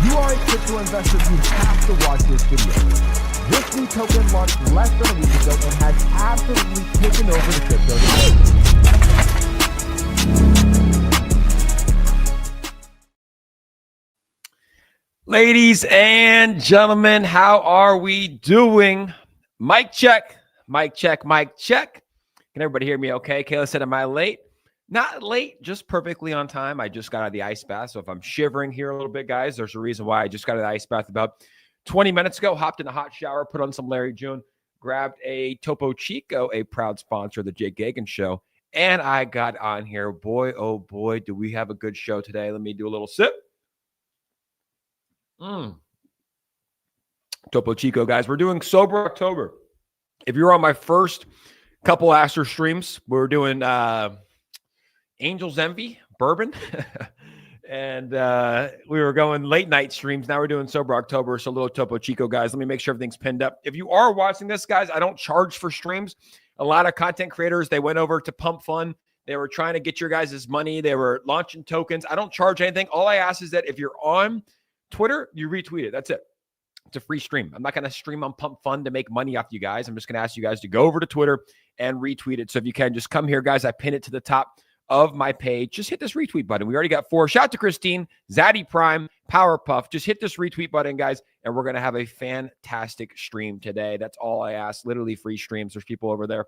you are a crypto investor, you have to watch this video. This new token launched less than a week ago and has absolutely taken over the crypto debate. Ladies and gentlemen, how are we doing? Mic check, mic check, mic check. Can everybody hear me okay? Kayla said, am I late? Not late, just perfectly on time. I just got out of the ice bath. So if I'm shivering here a little bit, guys, there's a reason why. I just got out of the ice bath about 20 minutes ago, hopped in a hot shower, put on some Larry June, grabbed a Topo Chico, a proud sponsor of the Jake Gagan Show, and I got on here. Boy, oh boy, do we have a good show today. Let me do a little sip. Topo Chico, guys. We're doing Sober October. If you're on my first couple ASTER streams, we're doing Angel's Envy, Bourbon. And we were going late night streams. Now we're doing Sober October. So a little Topo Chico, guys. Let me make sure everything's pinned up. If you are watching this, guys, I don't charge for streams. A lot of content creators, they went over to Pump Fun. They were trying to get your guys' money. They were launching tokens. I don't charge anything. All I ask is that if you're on Twitter, you retweet it. That's it. It's a free stream. I'm not going to stream on Pump Fun to make money off you guys. I'm just going to ask you guys to go over to Twitter and retweet it. So if you can, just come here, guys. I pin it to the top of my page. Just hit this retweet button. We already got 4. Shout out to Christine, Zaddy Prime, Powerpuff. Just hit this retweet button, guys, and we're going to have a fantastic stream today. That's all I ask. Literally free streams. There's people over there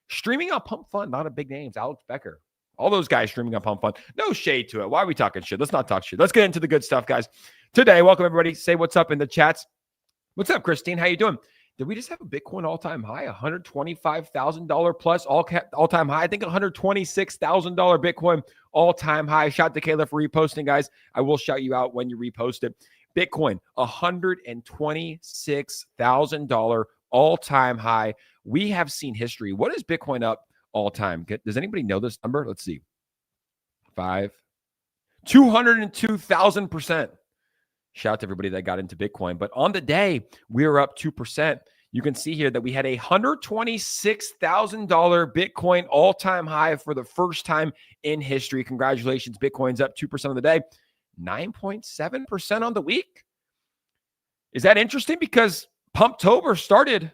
streaming on Pump Fun. Not a big names. Alex Becker. All those guys streaming on Pump Fun. No shade to it. Why are we talking shit? Let's not talk shit. Let's get into the good stuff, guys. Today, welcome everybody. Say what's up in the chats. What's up, Christine? How you doing? Did we just have a Bitcoin all-time high? $125,000 plus all-time high. I think $126,000 Bitcoin all-time high. Shout out to Kayla for reposting, guys. I will shout you out when you repost it. Bitcoin, $126,000 all-time high. We have seen history. What is Bitcoin up all-time? Does anybody know this number? Let's see. 202,000%. Shout out to everybody that got into Bitcoin. But on the day, we were up 2%. You can see here that we had a $126,000 Bitcoin all-time high for the first time in history. Congratulations. Bitcoin's up 2% on the day, 9.7% on the week. Is that interesting? Because Pumptober started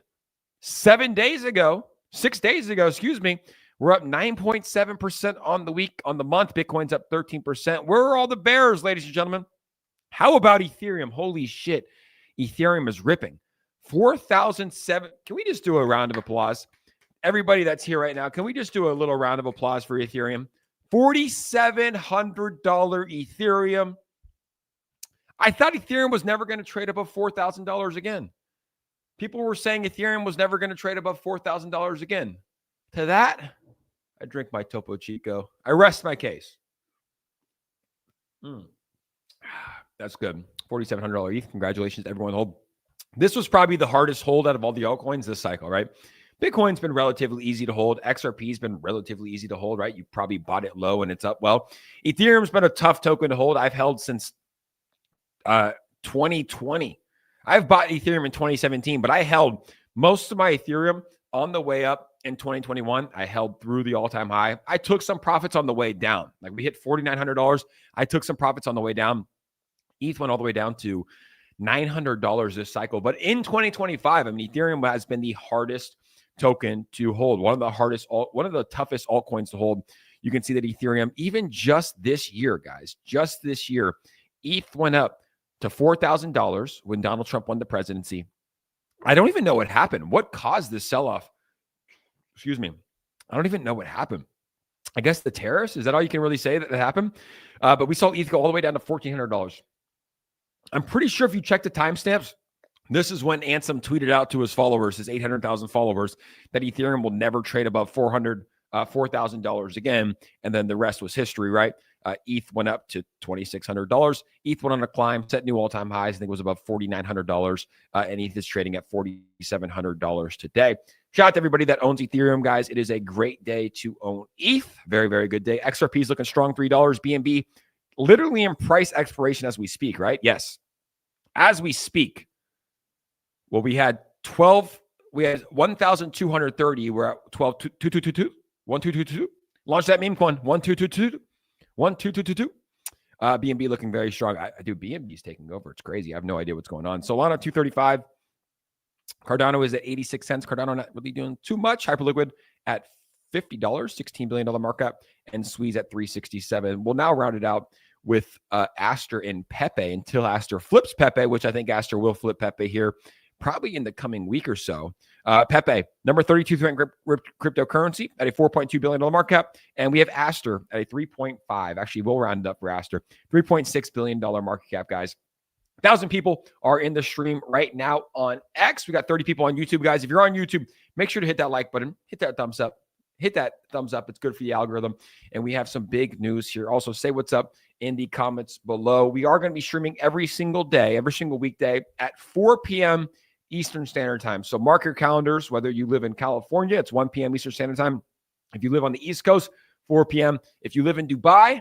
6 days ago, excuse me. We're up 9.7% on the week. On the month, Bitcoin's up 13%. Where are all the bears, ladies and gentlemen? How about Ethereum? Holy shit. Ethereum is ripping. 4,007. Can we just do a round of applause? Everybody that's here right now, can we just do a little round of applause for Ethereum? $4,700 Ethereum. I thought Ethereum was never going to trade above $4,000 again. People were saying Ethereum was never going to trade above $4,000 again. To that, I drink my Topo Chico. I rest my case. That's good. $4,700 ETH. Congratulations to everyone. Hold. This was probably the hardest hold out of all the altcoins this cycle, right? Bitcoin's been relatively easy to hold. XRP's been relatively easy to hold, right? You probably bought it low and it's up well. Ethereum's been a tough token to hold. I've held since 2020. I've bought Ethereum in 2017, but I held most of my Ethereum on the way up in 2021. I held through the all-time high. I took some profits on the way down. Like we hit $4,900. I took some profits on the way down. ETH went all the way down to $900 this cycle. But in 2025, I mean, Ethereum has been the hardest token to hold. One of the toughest altcoins to hold. You can see that Ethereum, even just this year, guys, just this year, ETH went up to $4,000 when Donald Trump won the presidency. I don't even know what happened. What caused this sell-off? Excuse me. I don't even know what happened. I guess the tariffs? Is that all you can really say that happened? But we saw ETH go all the way down to $1,400. I'm pretty sure if you check the timestamps, this is when Ansem tweeted out to his followers, his 800,000 followers, that Ethereum will never trade above $4,000 again. And then the rest was history, right? ETH went up to $2,600. ETH went on a climb, set new all-time highs. I think it was above $4,900. And ETH is trading at $4,700 today. Shout out to everybody that owns Ethereum, guys. It is a great day to own ETH. Very, very good day. XRP is looking strong, $3. BNB literally in price exploration as we speak, right? Yes. As we speak. Well, we had 1,230. We're at 12,222. 1222. Launch that meme coin. 1222. 1222. BNB looking very strong. I do. BNB's taking over. It's crazy. I have no idea what's going on. Solana 235. Cardano is at 86 cents. Cardano not really doing too much. Hyperliquid at $50, $16 billion market cap, and Squeeze at 367. We'll now round it out with Aster and Pepe until Aster flips Pepe, which I think Aster will flip Pepe here probably in the coming week or so. Pepe, number 32 cryptocurrency at a $4.2 billion market cap. And we have Aster at a 3.5. Actually, we'll round it up for Aster. $3.6 billion market cap, guys. 1,000 people are in the stream right now on X. We got 30 people on YouTube, guys. If you're on YouTube, make sure to hit that like button, hit that thumbs up. Hit that thumbs up. It's good for the algorithm. And we have some big news here. Also, say what's up in the comments below. We are going to be streaming every single day, every single weekday at 4 p.m. Eastern Standard Time. So mark your calendars, whether you live in California, it's 1 p.m. Eastern Standard Time. If you live on the East Coast, 4 p.m. If you live in Dubai,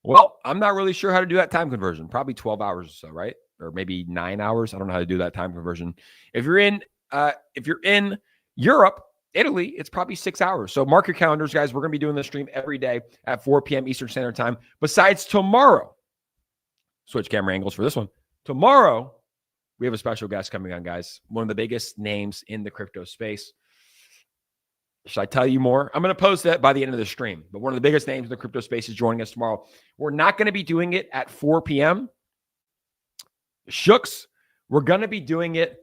well, I'm not really sure how to do that time conversion. Probably 12 hours or so, right? Or maybe 9 hours. I don't know how to do that time conversion. If you're in Europe, Italy, it's probably 6 hours. So mark your calendars, guys. We're going to be doing this stream every day at 4 p.m. Eastern Standard Time. Besides tomorrow, switch camera angles for this one. Tomorrow, we have a special guest coming on, guys. One of the biggest names in the crypto space. Should I tell you more? I'm going to post that by the end of the stream. But one of the biggest names in the crypto space is joining us tomorrow. We're not going to be doing it at 4 p.m. Shooks, we're going to be doing it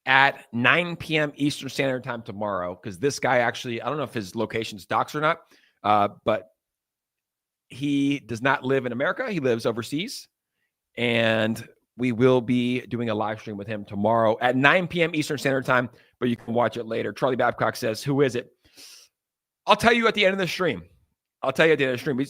at 9 p.m. Eastern Standard Time tomorrow, because this guy actually, I don't know if his location's docs or not, but he does not live in America. He lives overseas. And we will be doing a live stream with him tomorrow at 9 p.m. Eastern Standard Time, but you can watch it later. Charlie Babcock says, who is it? I'll tell you at the end of the stream.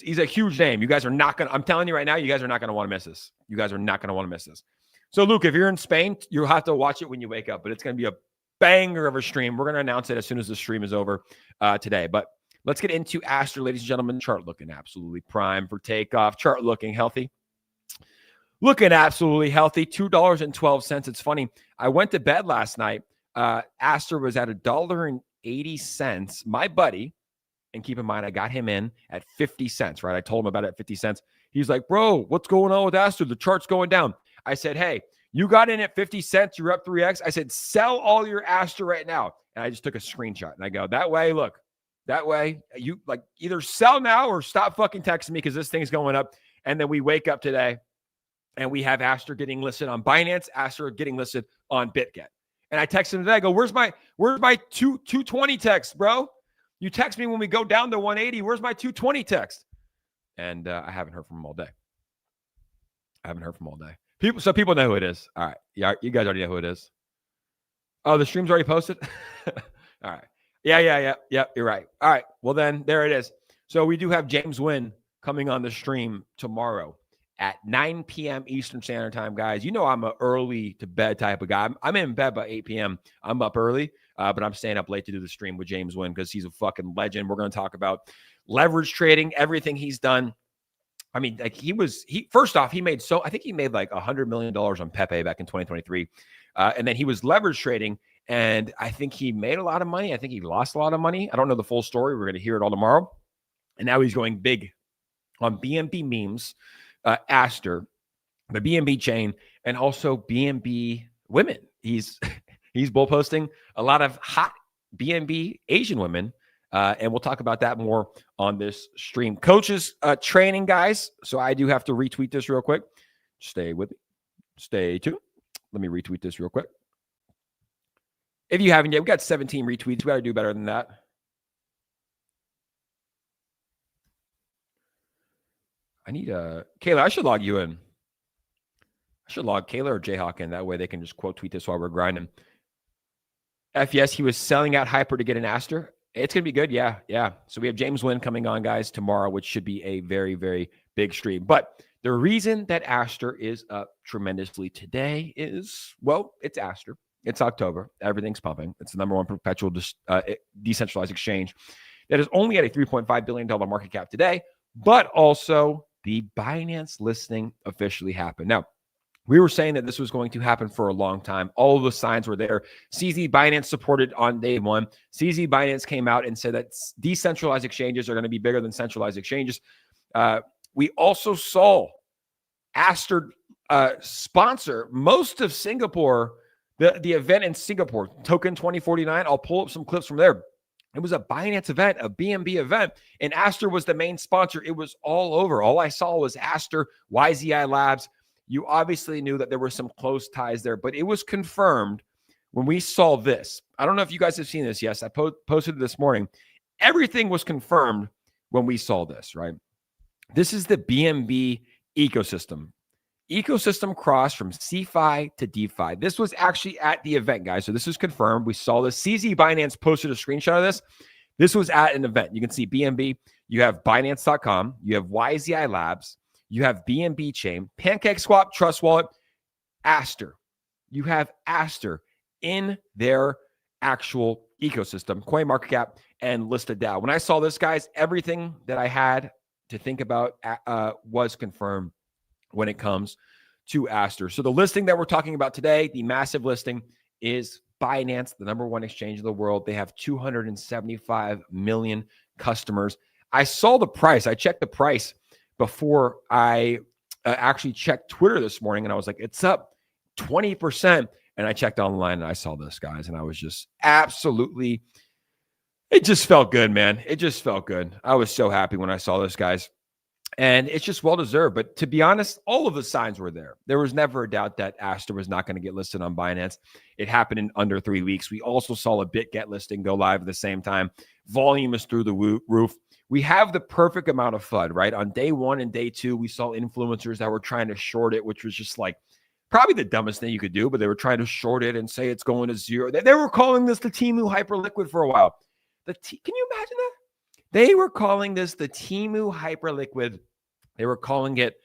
He's a huge name. You guys are not going to, I'm telling you right now, you guys are not going to want to miss this. You guys are not going to want to miss this. So, Luke, if you're in Spain, you'll have to watch it when you wake up, but it's going to be a banger of a stream. We're going to announce it as soon as the stream is over today. But let's get into Aster, ladies and gentlemen. Chart looking absolutely prime for takeoff. Chart looking healthy. Looking absolutely healthy. $2.12. It's funny. I went to bed last night. Aster was at $1.80. My buddy, and keep in mind, I got him in at 50 cents, right? I told him about it at 50 cents. He's like, bro, what's going on with Aster? The chart's going down. I said, hey, you got in at 50 cents. You're up 3x. I said, sell all your Aster right now. And I just took a screenshot. And I go, that way, look, that way, you like either sell now or stop fucking texting me because this thing's going up. And then we wake up today and we have Aster getting listed on Binance, Aster getting listed on BitGet. And I texted him today. I go, where's my 220 text, bro? You text me when we go down to 180. Where's my 220 text? And I haven't heard from him all day. So people know who it is. All right. Yeah, you guys already know who it is. Oh, the stream's already posted? All right. Yeah, you're right. All right. Well, then there it is. So we do have James Wynn coming on the stream tomorrow at 9 p.m. Eastern Standard Time, guys. You know I'm an early to bed type of guy. I'm in bed by 8 p.m. I'm up early, but I'm staying up late to do the stream with James Wynn because he's a fucking legend. We're going to talk about leverage trading, everything he's done. I mean, like first off, I think he made like $100 million on Pepe back in 2023. And then he was leverage trading, and I think he made a lot of money. I think he lost a lot of money. I don't know the full story. We're going to hear it all tomorrow. And now he's going big on BNB memes, Aster, the BNB chain, and also BNB women. He's bull posting a lot of hot BNB Asian women. And we'll talk about that more on this stream. Coaches training, guys. So I do have to retweet this real quick. Stay with me. Stay tuned. Let me retweet this real quick. If you haven't yet, we got 17 retweets. We got to do better than that. I need Kayla, I should log you in. I should log Kayla or Jayhawk in. That way they can just quote tweet this while we're grinding. FES, he was selling out Hyper to get an Aster. It's going to be good. Yeah. So we have James Wynn coming on, guys, tomorrow, which should be a very, very big stream. But the reason that Aster is up tremendously today is, well, it's Aster. It's October. Everything's pumping. It's the number one perpetual decentralized exchange that is only at a $3.5 billion market cap today, but also the Binance listing officially happened. Now, we were saying that this was going to happen for a long time. All of the signs were there. CZ Binance supported on day one. CZ Binance came out and said that decentralized exchanges are going to be bigger than centralized exchanges. We also saw ASTER sponsor most of Singapore, the event in Singapore, Token 2049. I'll pull up some clips from there. It was a Binance event, a BNB event, and ASTER was the main sponsor. It was all over. All I saw was ASTER, YZI Labs. You obviously knew that there were some close ties there, but it was confirmed when we saw this. I don't know if you guys have seen this. Yes, I posted it this morning. Everything was confirmed when we saw this, right? This is the BNB ecosystem. Ecosystem cross from CFI to DeFi. This was actually at the event, guys. So this is confirmed. We saw this. CZ Binance posted a screenshot of this. This was at an event. You can see BNB. You have Binance.com. You have YZI Labs. You have BNB Chain, PancakeSwap, Trust Wallet, ASTER. You have ASTER in their actual ecosystem, CoinMarketCap, and listed DAO. When I saw this, guys, everything that I had to think about was confirmed when it comes to ASTER. So the listing that we're talking about today, the massive listing, is Binance, the #1 exchange in the world. They have 275 million customers. I saw the price. I checked the price before I actually checked Twitter this morning, and I was like, it's up 20%. And I checked online, and I saw this, guys, and I was just absolutely, it just felt good, man. It just felt good. I was so happy when I saw this, guys. And it's just well-deserved. But to be honest, all of the signs were there. There was never a doubt that ASTER was not going to get listed on Binance. It happened in under 3 weeks. We also saw a BitGet listing go live at the same time. Volume is through the roof. We have the perfect amount of FUD, right? On day 1 and day 2, we saw influencers that were trying to short it, which was just like probably the dumbest thing you could do, but they were trying to short it and say it's going to zero. They were calling this the Temu Hyperliquid for a while. Can you imagine that? They were calling this the Temu Hyperliquid. They were calling it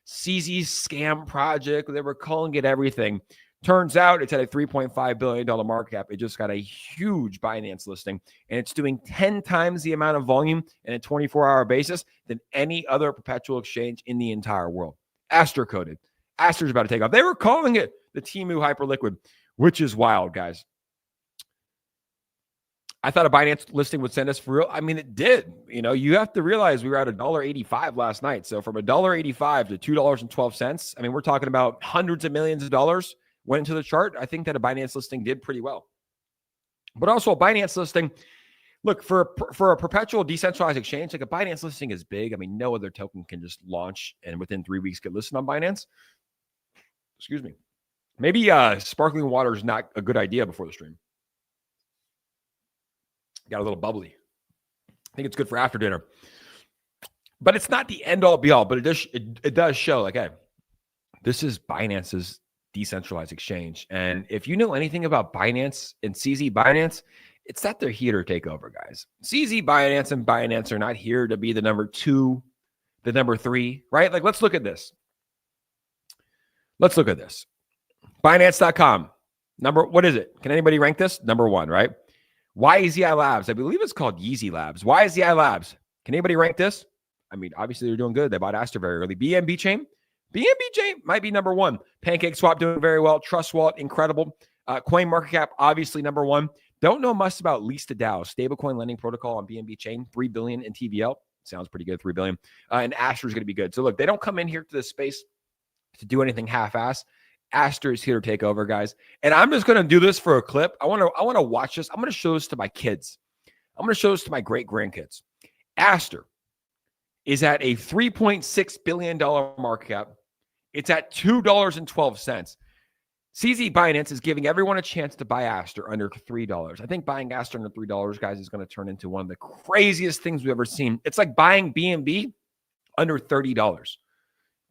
CZ's scam project. They were calling it everything. Turns out it's at a $3.5 billion market cap. It just got a huge Binance listing, and it's doing 10 times the amount of volume in a 24-hour basis than any other perpetual exchange in the entire world. ASTER coded. ASTER's about to take off. They were calling it the Temu Hyperliquid, which is wild, guys. I thought a Binance listing would send us for real. I mean, it did. You know, you have to realize we were at $1.85 last night. So from $1.85 to $2.12, I mean, we're talking about hundreds of millions of dollars went into the chart. I think that a Binance listing did pretty well. But also a Binance listing, look, for a perpetual decentralized exchange, like a Binance listing is big. I mean, no other token can just launch and within 3 weeks get listed on Binance. Excuse me. Maybe sparkling water is not a good idea before the stream. Got a little bubbly. I think it's good for after dinner. But it's not the end all be all, but it does show like, hey, this is Binance's decentralized exchange. And if you know anything about Binance and CZ Binance, it's that they're here to take over, guys. CZ Binance and Binance are not here to be the number 2, the number 3, right? Like, let's look at this. Let's look at this. Binance.com. What is it? Can anybody rank this? Number 1, right? YZI Labs. I believe it's called Yeezy Labs. YZI Labs. Can anybody rank this? I mean, obviously they're doing good. They bought ASTER very early. BNB Chain. BNB Chain might be number 1. PancakeSwap doing very well. Trust Wallet, incredible. CoinMarketCap, obviously number 1. Don't know much about Lista DAO, stablecoin lending protocol on BNB Chain. $3 billion in TVL. Sounds pretty good, $3 billion. And ASTER is going to be good. So look, they don't come in here to this space to do anything half-ass. ASTER is here to take over, guys. And I'm just going to do this for a clip. I want to watch this. I'm going to show this to my kids. I'm going to show this to my great-grandkids. ASTER is at a $3.6 billion market cap. It's at $2.12. CZ Binance is giving everyone a chance to buy ASTER under $3. I think buying ASTER under $3, guys, is going to turn into one of the craziest things we've ever seen. It's like buying BNB under $30.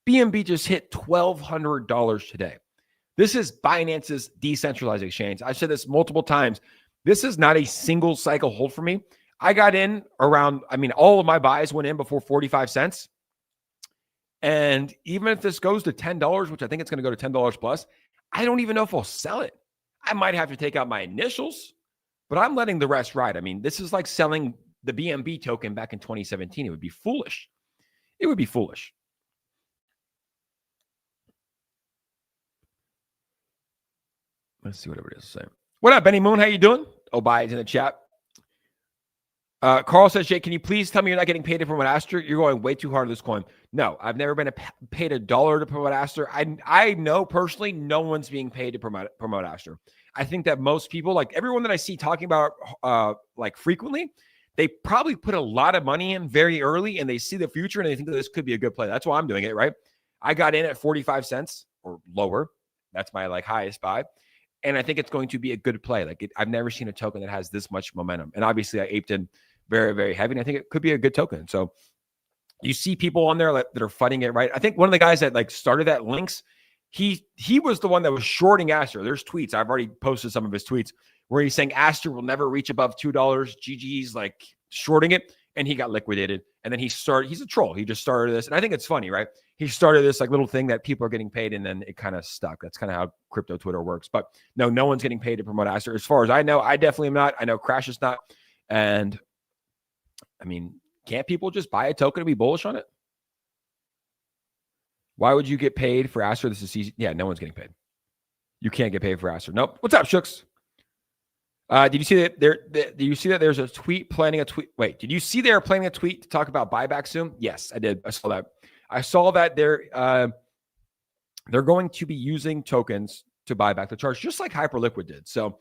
BNB just hit $1,200 today. This is Binance's decentralized exchange. I've said this multiple times. This is not a single cycle hold for me. I got in around, all of my buys went in before 45 cents. And even if this goes to $10, which I think it's going to go to $10 plus, I don't even know if I'll sell it. I might have to take out my initials, but I'm letting the rest ride. I mean, this is like selling the BNB token back in 2017. It would be foolish. It would be foolish. Let's see what everybody else is saying. What up, Benny Moon? How you doing? Oh, bye in the chat. Carl says, Jake, can you please tell me you're not getting paid to promote ASTER? You're going way too hard on this coin. No, I've never been paid $1 to promote ASTER. I know personally no one's being paid to promote ASTER. I think that most people, like everyone that I see talking about like frequently, they probably put a lot of money in very early and they see the future and they think that this could be a good play. That's why I'm doing it, right? I got in at 45 cents or lower. That's my like highest buy. And I think it's going to be a good play. Like I've never seen a token that has this much momentum. And obviously I aped in very, very heavy. And I think it could be a good token. So you see people on there that are fighting it, right? I think one of the guys that like started that Lynx, he was the one that was shorting ASTER. There's tweets. I've already posted some of his tweets where he's saying ASTER will never reach above $2. GG's like shorting it. And he got liquidated. And then he's a troll. He just started this. And I think it's funny, right? He started this like little thing that people are getting paid and then it kind of stuck. That's kind of how crypto Twitter works. But no one's getting paid to promote ASTER. As far as I know, I definitely am not. I know Crash is not. And I mean, can't people just buy a token and be bullish on it? Why would you get paid for ASTER? This is easy. Yeah, no one's getting paid. You can't get paid for ASTER. Nope. What's up, Shooks? Did you see that did you see that there's a tweet planning a tweet? Wait, did you see they're planning a tweet to talk about buyback soon? Yes, I did. I saw that. I saw that they're going to be using tokens to buy back the charge, just like Hyperliquid did. So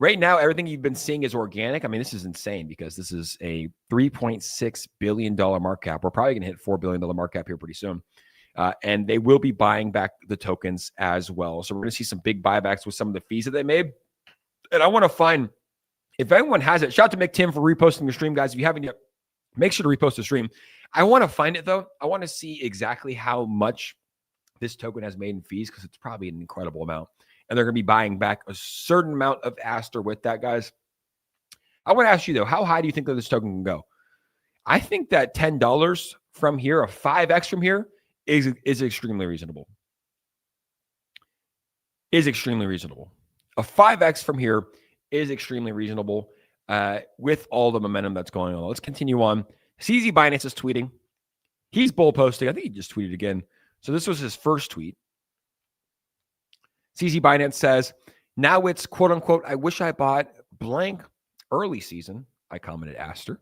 right now, everything you've been seeing is organic. I mean, this is insane because this is a $3.6 billion market cap. We're probably going to hit $4 billion market cap here pretty soon. And they will be buying back the tokens as well. So we're going to see some big buybacks with some of the fees that they made. And I want to find, if anyone has it, shout out to Mick Tim for reposting the stream, guys. If you haven't yet, make sure to repost the stream. I want to find it, though. I want to see exactly how much this token has made in fees because it's probably an incredible amount. And they're going to be buying back a certain amount of ASTER with that, guys. I want to ask you, though, how high do you think that this token can go? I think that $10 from here, a 5x from here, is extremely reasonable. Is extremely reasonable. A 5x from here is extremely reasonable with all the momentum that's going on. Let's continue on. CZ Binance is tweeting. He's bull posting. I think he just tweeted again. So this was his first tweet. CZ Binance says, now it's quote unquote, I wish I bought blank early season. I commented ASTER.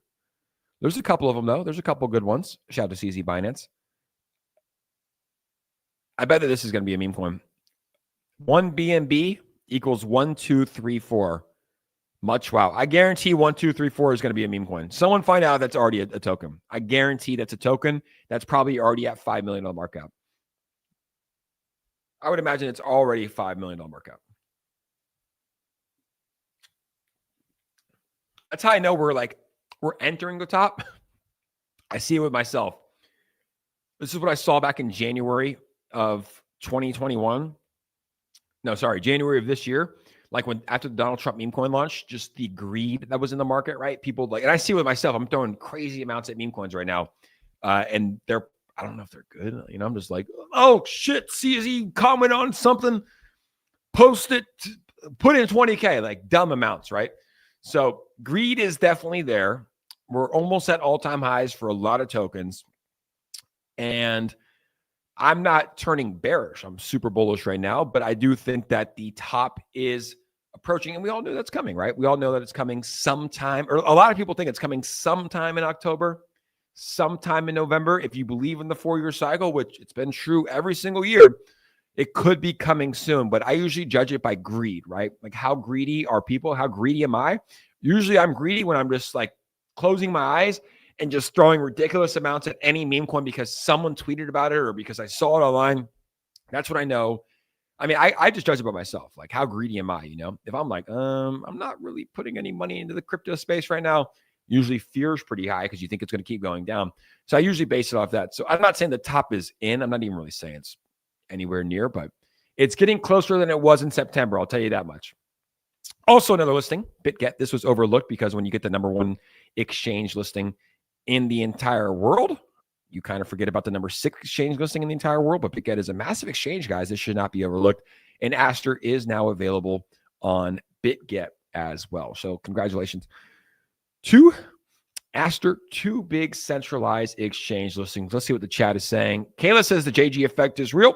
There's a couple of them, though. There's a couple good ones. Shout out to CZ Binance. I bet that this is going to be a meme coin. 1 BNB equals 1, 2, 3, 4. Much wow. I guarantee 1, 2, 3, 4 is going to be a meme coin. Someone find out that's already a token. I guarantee that's a token. That's probably already at $5 million market cap. I would imagine it's already a $5 million market cap. That's how I know we're entering the top. I see it with myself. This is what I saw back in January of 2021. No, sorry, January of this year. Like when after the Donald Trump meme coin launch, just the greed that was in the market, right? People like, and I see it with myself. I'm throwing crazy amounts at meme coins right now. And I don't know if they're good. You know, I'm just like, oh shit, CZ comment on something, post it, put in 20K, like dumb amounts, right? So greed is definitely there. We're almost at all-time highs for a lot of tokens. And I'm not turning bearish. I'm super bullish right now, but I do think that the top is approaching, and we all know that's coming, right? We all know that it's coming sometime, or a lot of people think it's coming sometime in October, sometime in November. If you believe in the 4-year cycle, which it's been true every single year, it could be coming soon. But I usually judge it by greed, right? Like how greedy are people? How greedy am I? Usually I'm greedy when I'm just like closing my eyes and just throwing ridiculous amounts at any meme coin because someone tweeted about it or because I saw it online. That's what I know. I mean, I just judge it by myself. Like, how greedy am I? You know, if I'm like, I'm not really putting any money into the crypto space right now, usually fear is pretty high because you think it's going to keep going down. So I usually base it off that. So I'm not saying the top is in. I'm not even really saying it's anywhere near, but it's getting closer than it was in September. I'll tell you that much. Also, another listing, BitGet. This was overlooked because when you get the #1 exchange listing in the entire world, you kind of forget about the #6 exchange listing in the entire world. But BitGet is a massive exchange, guys. This should not be overlooked. And ASTER is now available on BitGet as well. So congratulations to ASTER, 2 big centralized exchange listings. Let's see what the chat is saying. Kayla says the JG effect is real.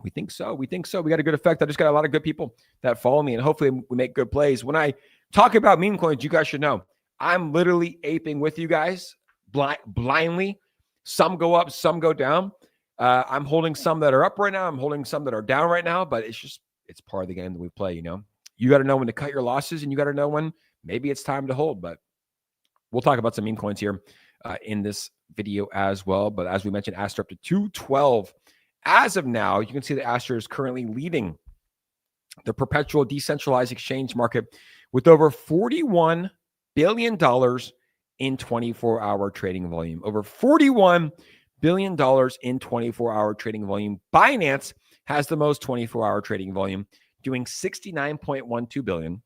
We think so. We think so. We got a good effect. I just got a lot of good people that follow me, and hopefully we make good plays. When I talk about meme coins, you guys should know I'm literally aping with you guys blindly. Some go up, some go down. I'm holding some that are up right now. I'm holding some that are down right now, but it's part of the game that we play, you know. You got to know when to cut your losses, and you got to know when maybe it's time to hold. But we'll talk about some meme coins here in this video as well. But as we mentioned, ASTER up to 212. As of now, you can see that ASTER is currently leading the perpetual decentralized exchange market with over $41 billion in 24-hour trading volume. Over $41 billion in 24-hour trading volume. Binance has the most 24-hour trading volume, doing $69.12 billion.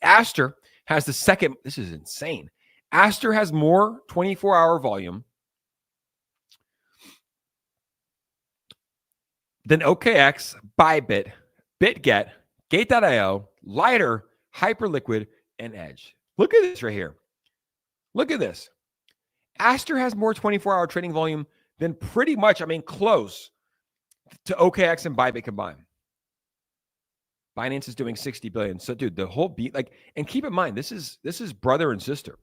ASTER has the second. This is insane. ASTER has more 24-hour volume than OKX, Bybit, BitGet, Gate.io, Lighter, Hyperliquid, and Edge. Look at this right here. Look at this. ASTER has more 24-hour trading volume than pretty much, close to OKX and Bybit combined. Binance is doing 60 billion. So, dude, the whole beat, and keep in mind, this is brother and sister.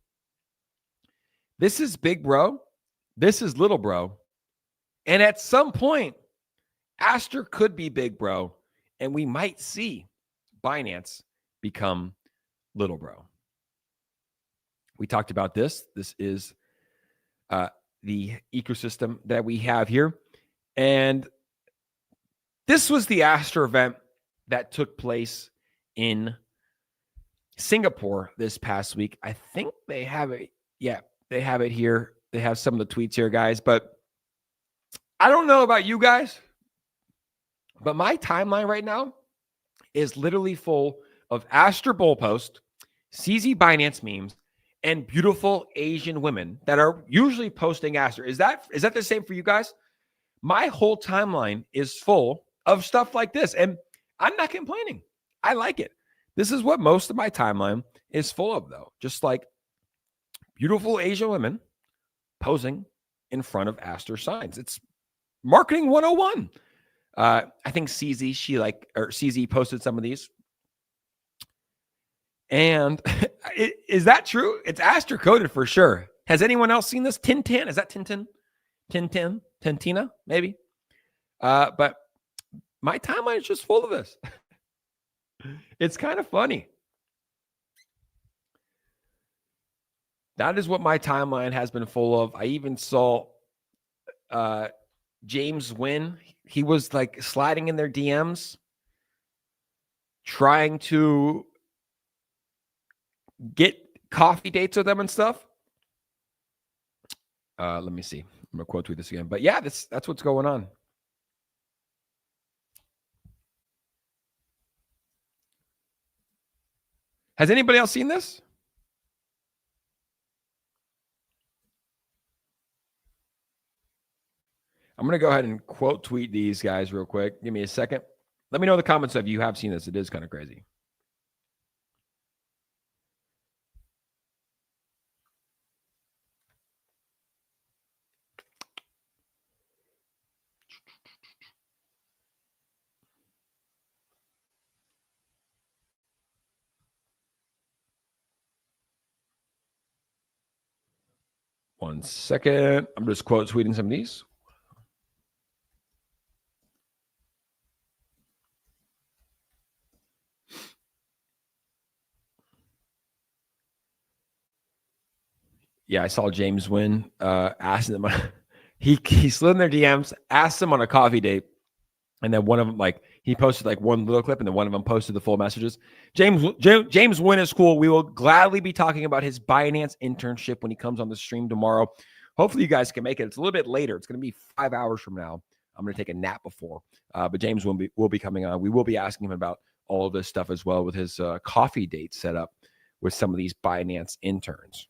This is big bro. This is little bro. And at some point, ASTER could be big bro, and we might see Binance become little bro. We talked about this. This is the ecosystem that we have here. And this was the ASTER event that took place in Singapore this past week. I think they have it. Yeah, they have it here. They have some of the tweets here, guys. But I don't know about you guys, but my timeline right now is literally full of ASTER Bull post, CZ Binance memes, and beautiful Asian women that are usually posting ASTER. Is that the same for you guys? My whole timeline is full of stuff like this, and I'm not complaining. I like it. This is what most of my timeline is full of, though. Just like beautiful Asian women posing in front of ASTER signs. It's marketing 101. I think CZ, CZ posted some of these. And is that true? It's ASTER coded for sure. Has anyone else seen this? Tintin? Is that Tintin? Tintina? Maybe. But my timeline is just full of this. It's kind of funny. That is what my timeline has been full of. I even saw James Wynn. He was like sliding in their DMs, trying to get coffee dates with them and stuff. Let me see. I'm going to quote tweet this again. But yeah, that's what's going on. Has anybody else seen this? I'm going to go ahead and quote tweet these guys real quick. Give me a second. Let me know in the comments if you have seen this. It is kind of crazy. One second. I'm just quote tweeting some of these. Yeah, I saw James Wynn asking them. He slid in their DMs, asked them on a coffee date, and then one of them, he posted one little clip, and then one of them posted the full messages. James Wynn is cool. We will gladly be talking about his Binance internship when he comes on the stream tomorrow. Hopefully, you guys can make it. It's a little bit later. It's going to be 5 hours from now. I'm going to take a nap before, but James will be coming on. We will be asking him about all of this stuff as well with his coffee date set up with some of these Binance interns.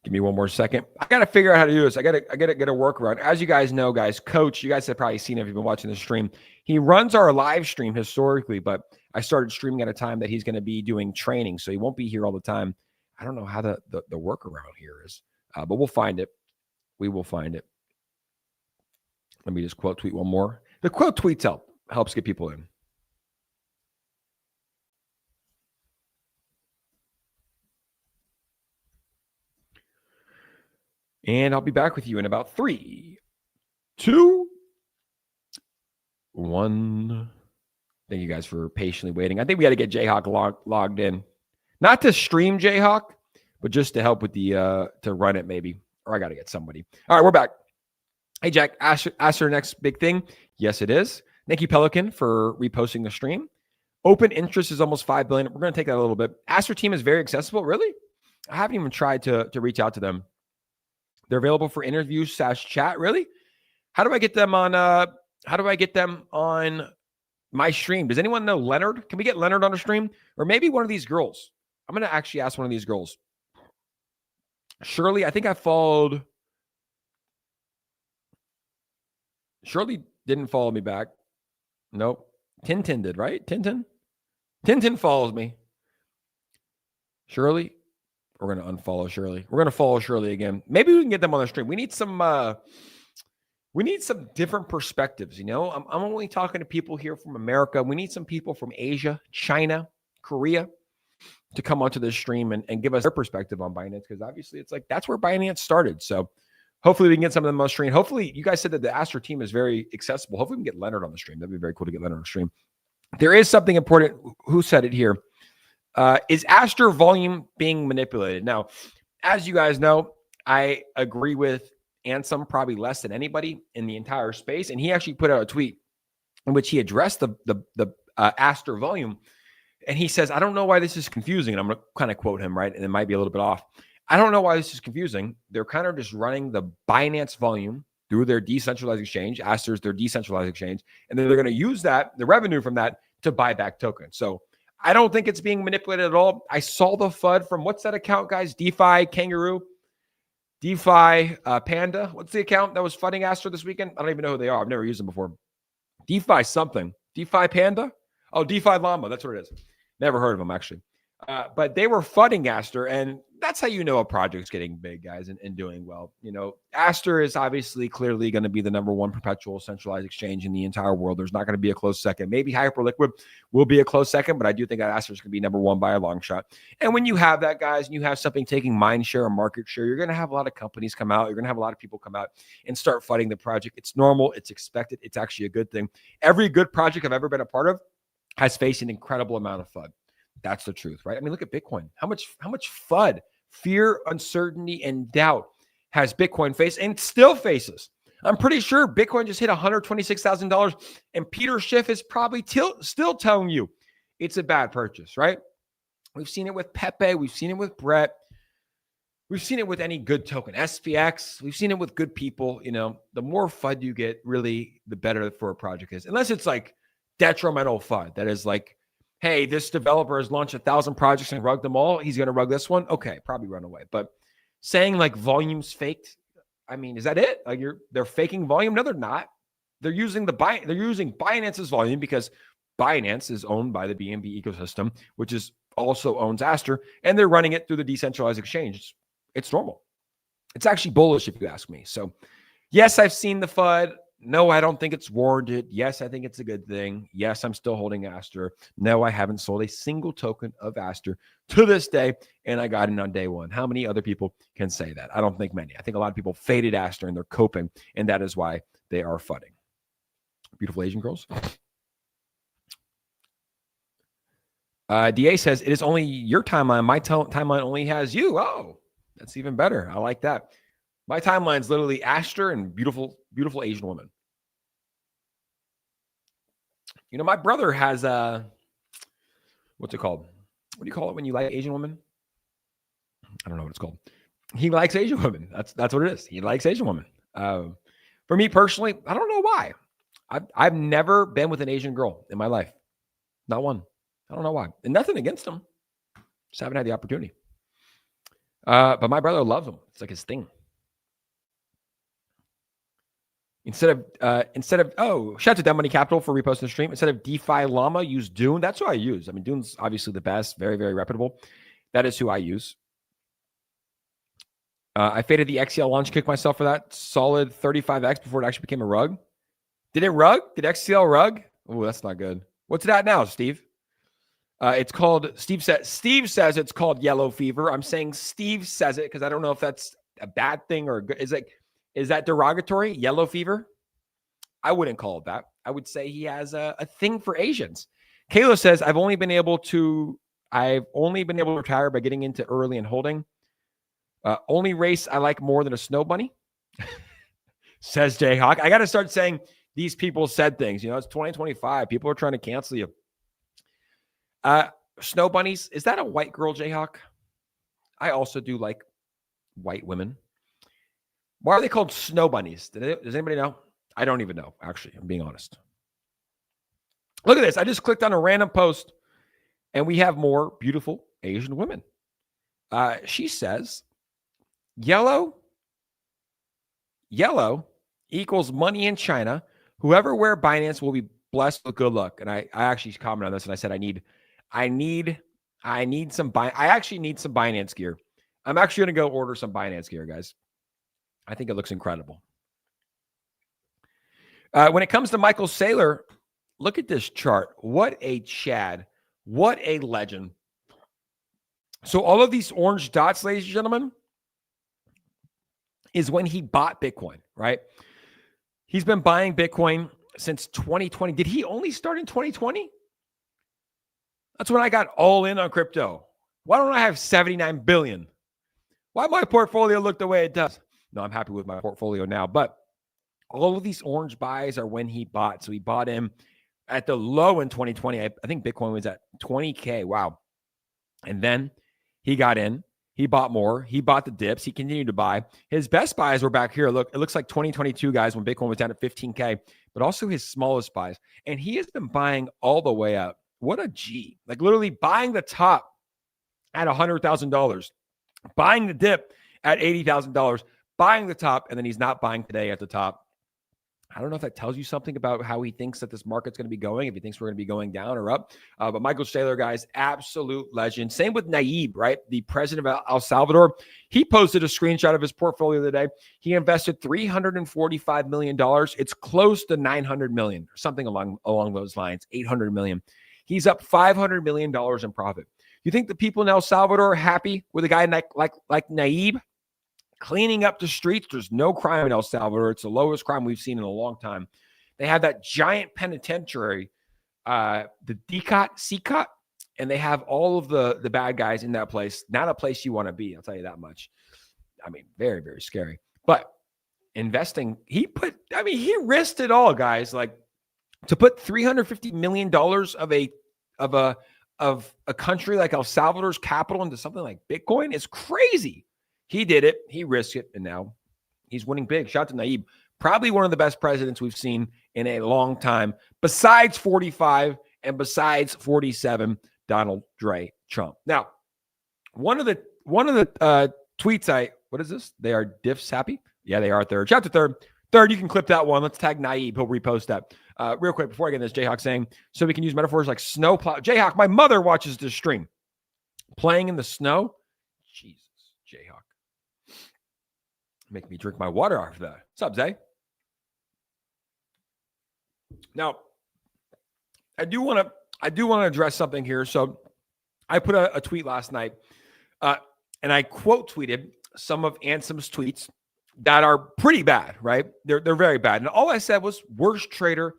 Give me one more second. I got to figure out how to do this. I got to get a workaround. As you guys know, guys, Coach, you guys have probably seen it if you've been watching the stream. He runs our live stream historically, but I started streaming at a time that he's going to be doing training, so he won't be here all the time. I don't know how the workaround here is, but we'll find it. We will find it. Let me just quote tweet one more. The quote tweets helps get people in. And I'll be back with you in about 3, 2, 1. Thank you guys for patiently waiting. I think we got to get Jayhawk logged in. Not to stream Jayhawk, but just to help with the to run it maybe. Or I got to get somebody. All right, we're back. Hey, Jack, ASTER next big thing. Yes, it is. Thank you, Pelican, for reposting the stream. Open interest is almost 5 billion. We're going to take that a little bit. ASTER team is very accessible. Really? I haven't even tried to reach out to them. They're available for interviews / chat. Really? How do I get them on my stream? Does anyone know Leonard? Can we get Leonard on a stream? Or maybe one of these girls. I'm going to actually ask one of these girls. Shirley, I think I followed. Shirley didn't follow me back. Nope. Tintin did, right? Tintin follows me. Shirley, we're going to unfollow Shirley. We're going to follow Shirley again. Maybe we can get them on the stream. We need some different perspectives, you know? I'm only talking to people here from America. We need some people from Asia, China, Korea to come onto this stream and give us their perspective on Binance, because obviously it's like that's where Binance started. So hopefully we can get some of them on the stream. Hopefully, you guys said that the ASTER team is very accessible. Hopefully we can get Leonard on the stream. That'd be very cool to get Leonard on the stream. There is something important. Who said it here? Is ASTER volume being manipulated? Now, as you guys know, I agree with Ansem probably less than anybody in the entire space. And he actually put out a tweet in which he addressed the ASTER volume. And he says, I don't know why this is confusing. And I'm going to kind of quote him, right? And it might be a little bit off. I don't know why this is confusing. They're kind of just running the Binance volume through their decentralized exchange. ASTER is their decentralized exchange. And then they're going to use that, the revenue from that, to buy back tokens. So I don't think it's being manipulated at all. I saw the FUD from, what's that account, guys? DeFi Kangaroo? DeFi Panda? What's the account that was funding ASTER this weekend? I don't even know who they are. I've never used them before. DeFi something. DeFi Panda? Oh, DeFi Llama. That's what it is. Never heard of them, actually. But they were funding ASTER, and that's how you know a project's getting big, guys, and doing well. You know, ASTER is obviously clearly going to be the #1 perpetual centralized exchange in the entire world. There's not going to be a close second. Maybe Hyperliquid will be a close second, but I do think that ASTER is going to be #1 by a long shot. And when you have that, guys, and you have something taking mind share or market share, you're going to have a lot of companies come out. You're going to have a lot of people come out and start fighting the project. It's normal. It's expected. It's actually a good thing. Every good project I've ever been a part of has faced an incredible amount of FUD. That's the truth, right? I mean, look at Bitcoin. How much FUD, fear, uncertainty, and doubt has Bitcoin faced and still faces? I'm pretty sure Bitcoin just hit $126,000, and Peter Schiff is probably still telling you it's a bad purchase, right? We've seen it with Pepe. We've seen it with Brett. We've seen it with any good token, SPX. We've seen it with good people. You know, the more FUD you get, really, the better for a project is. Unless it's like detrimental FUD. That is like, hey, this developer has launched 1,000 projects and rugged them all. He's going to rug this one. Okay, probably run away. But saying like volume's faked, I mean, is that it? Like they're faking volume? No, they're not. They're using Binance's volume because Binance is owned by the BNB ecosystem, which is also owns ASTER, and they're running it through the decentralized exchange. It's normal. It's actually bullish if you ask me. So yes, I've seen the FUD. No, I don't think it's warranted. Yes, I think it's a good thing. Yes, I'm still holding ASTER. No, I haven't sold a single token of ASTER to this day, and I got in on day one. How many other people can say that? I don't think many. I think a lot of people faded ASTER, and they're coping, and that is why they are FUDing. Beautiful Asian girls. DA says, it is only your timeline. My timeline only has you. Oh, that's even better. I like that. My timeline is literally ASTER and beautiful Asian woman. You know, my brother has what's it called? What do you call it when you like Asian women? I don't know what it's called. He likes Asian women. That's what it is. He likes Asian women. For me personally, I don't know why. I've never been with an Asian girl in my life. Not one. I don't know why. And nothing against them. Just haven't had the opportunity. But my brother loves them. It's like his thing. Instead of shout out to Dumb Money Capital for reposting the stream. Instead of DeFi Llama, use Dune. That's who I use. I mean, Dune's obviously the best, very, very reputable. That is who I use. I faded the XCL launch kick myself for that solid 35x before it actually became a rug. Did it rug? Did XCL rug? Oh, that's not good. What's it at now, Steve? It's called, Steve says it's called yellow fever. I'm saying Steve says it because I don't know if that's a bad thing or good. Is that derogatory? Yellow fever? I wouldn't call it that. I would say he has a thing for Asians. Kayla says, I've only been able to retire by getting into early and holding. Only race I like more than a snow bunny, says Jayhawk. I got to start saying these people said things. It's 2025. People are trying to cancel you. Snow bunnies, is that a white girl, Jayhawk? I also do like white women. Why are they called snow bunnies? Does anybody know? I don't even know, actually. I'm being honest. Look at this. I just clicked on a random post, and we have more beautiful Asian women. She says, yellow equals money in China. Whoever wear Binance will be blessed with good luck. And I actually commented on this, and I said, I actually need some Binance gear. I'm actually going to go order some Binance gear, guys. I think it looks incredible. When it comes to Michael Saylor, look at this chart. What a Chad. What a legend. So all of these orange dots, ladies and gentlemen, is when he bought Bitcoin, right? He's been buying Bitcoin since 2020. Did he only start in 2020? That's when I got all in on crypto. Why don't I have 79 billion? Why my portfolio look the way it does? No, I'm happy with my portfolio now, but all of these orange buys are when he bought. So he bought in at the low in 2020. I think Bitcoin was at 20K. Wow. And then he got in. He bought more. He bought the dips. He continued to buy. His best buys were back here. Look, it looks like 2022, guys, when Bitcoin was down at 15K, but also his smallest buys. And he has been buying all the way up. What a G. Like literally buying the top at $100,000, buying the dip at $80,000, buying the top, and then he's not buying today at the top. I don't know if that tells you something about how he thinks that this market's going to be going, if he thinks we're going to be going down or up. But Michael Saylor, guys, absolute legend. Same with Nayib, right? The president of El Salvador. He posted a screenshot of his portfolio today. He invested $345 million. It's close to $900 million, or something along those lines, $800 million. He's up $500 million in profit. You think the people in El Salvador are happy with a guy like Nayib? Cleaning up the streets. There's no crime in El Salvador. It's the lowest crime we've seen in a long time. They have that giant penitentiary, the CCOT, and they have all of the bad guys in that place. Not a place you want to be, I'll tell you that much. I mean, very, very scary. But investing, he risked it all, guys. Like to put $350 million of a country like El Salvador's capital into something like Bitcoin is crazy. He did it. He risked it. And now he's winning big. Shout out to Nayib. Probably one of the best presidents we've seen in a long time. Besides 45 and besides 47, Donald J. Trump. Now, one of the tweets what is this? They are diffs happy? Yeah, they are third. Shout out to third. Third, you can clip that one. Let's tag Nayib. He'll repost that. Real quick, before I get this, Jayhawk saying, so we can use metaphors like snowplow. Jayhawk, my mother watches this stream. Playing in the snow? Jesus, Jayhawk. Make me drink my water after that. What's up, Zay? Now, I do want to address something here. So I put a tweet last night, and I quote tweeted some of Ansom's tweets that are pretty bad, right? They're very bad. And all I said was worst trader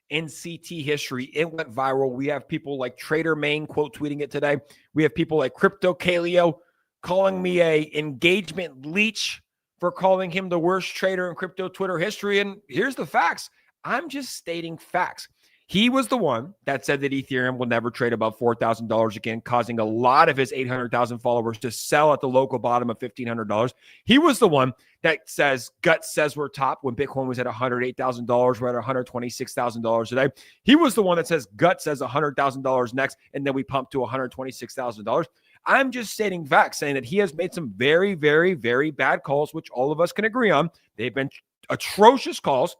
in CT history. It went viral. We have people like Trader Main quote tweeting it today. We have people like Crypto Kaleo calling me a engagement leech for calling him the worst trader in crypto Twitter history. And here's the facts. I'm just stating facts. He was the one that said that Ethereum will never trade above $4,000 again, causing a lot of his 800,000 followers to sell at the local bottom of $1,500. He was the one that says, Guts says we're top when Bitcoin was at $108,000. We're at $126,000 today. He was the one that says Guts says $100,000 next, and then we pump to $126,000. I'm just stating facts, saying that he has made some very, very, very bad calls, which all of us can agree on. They've been atrocious calls.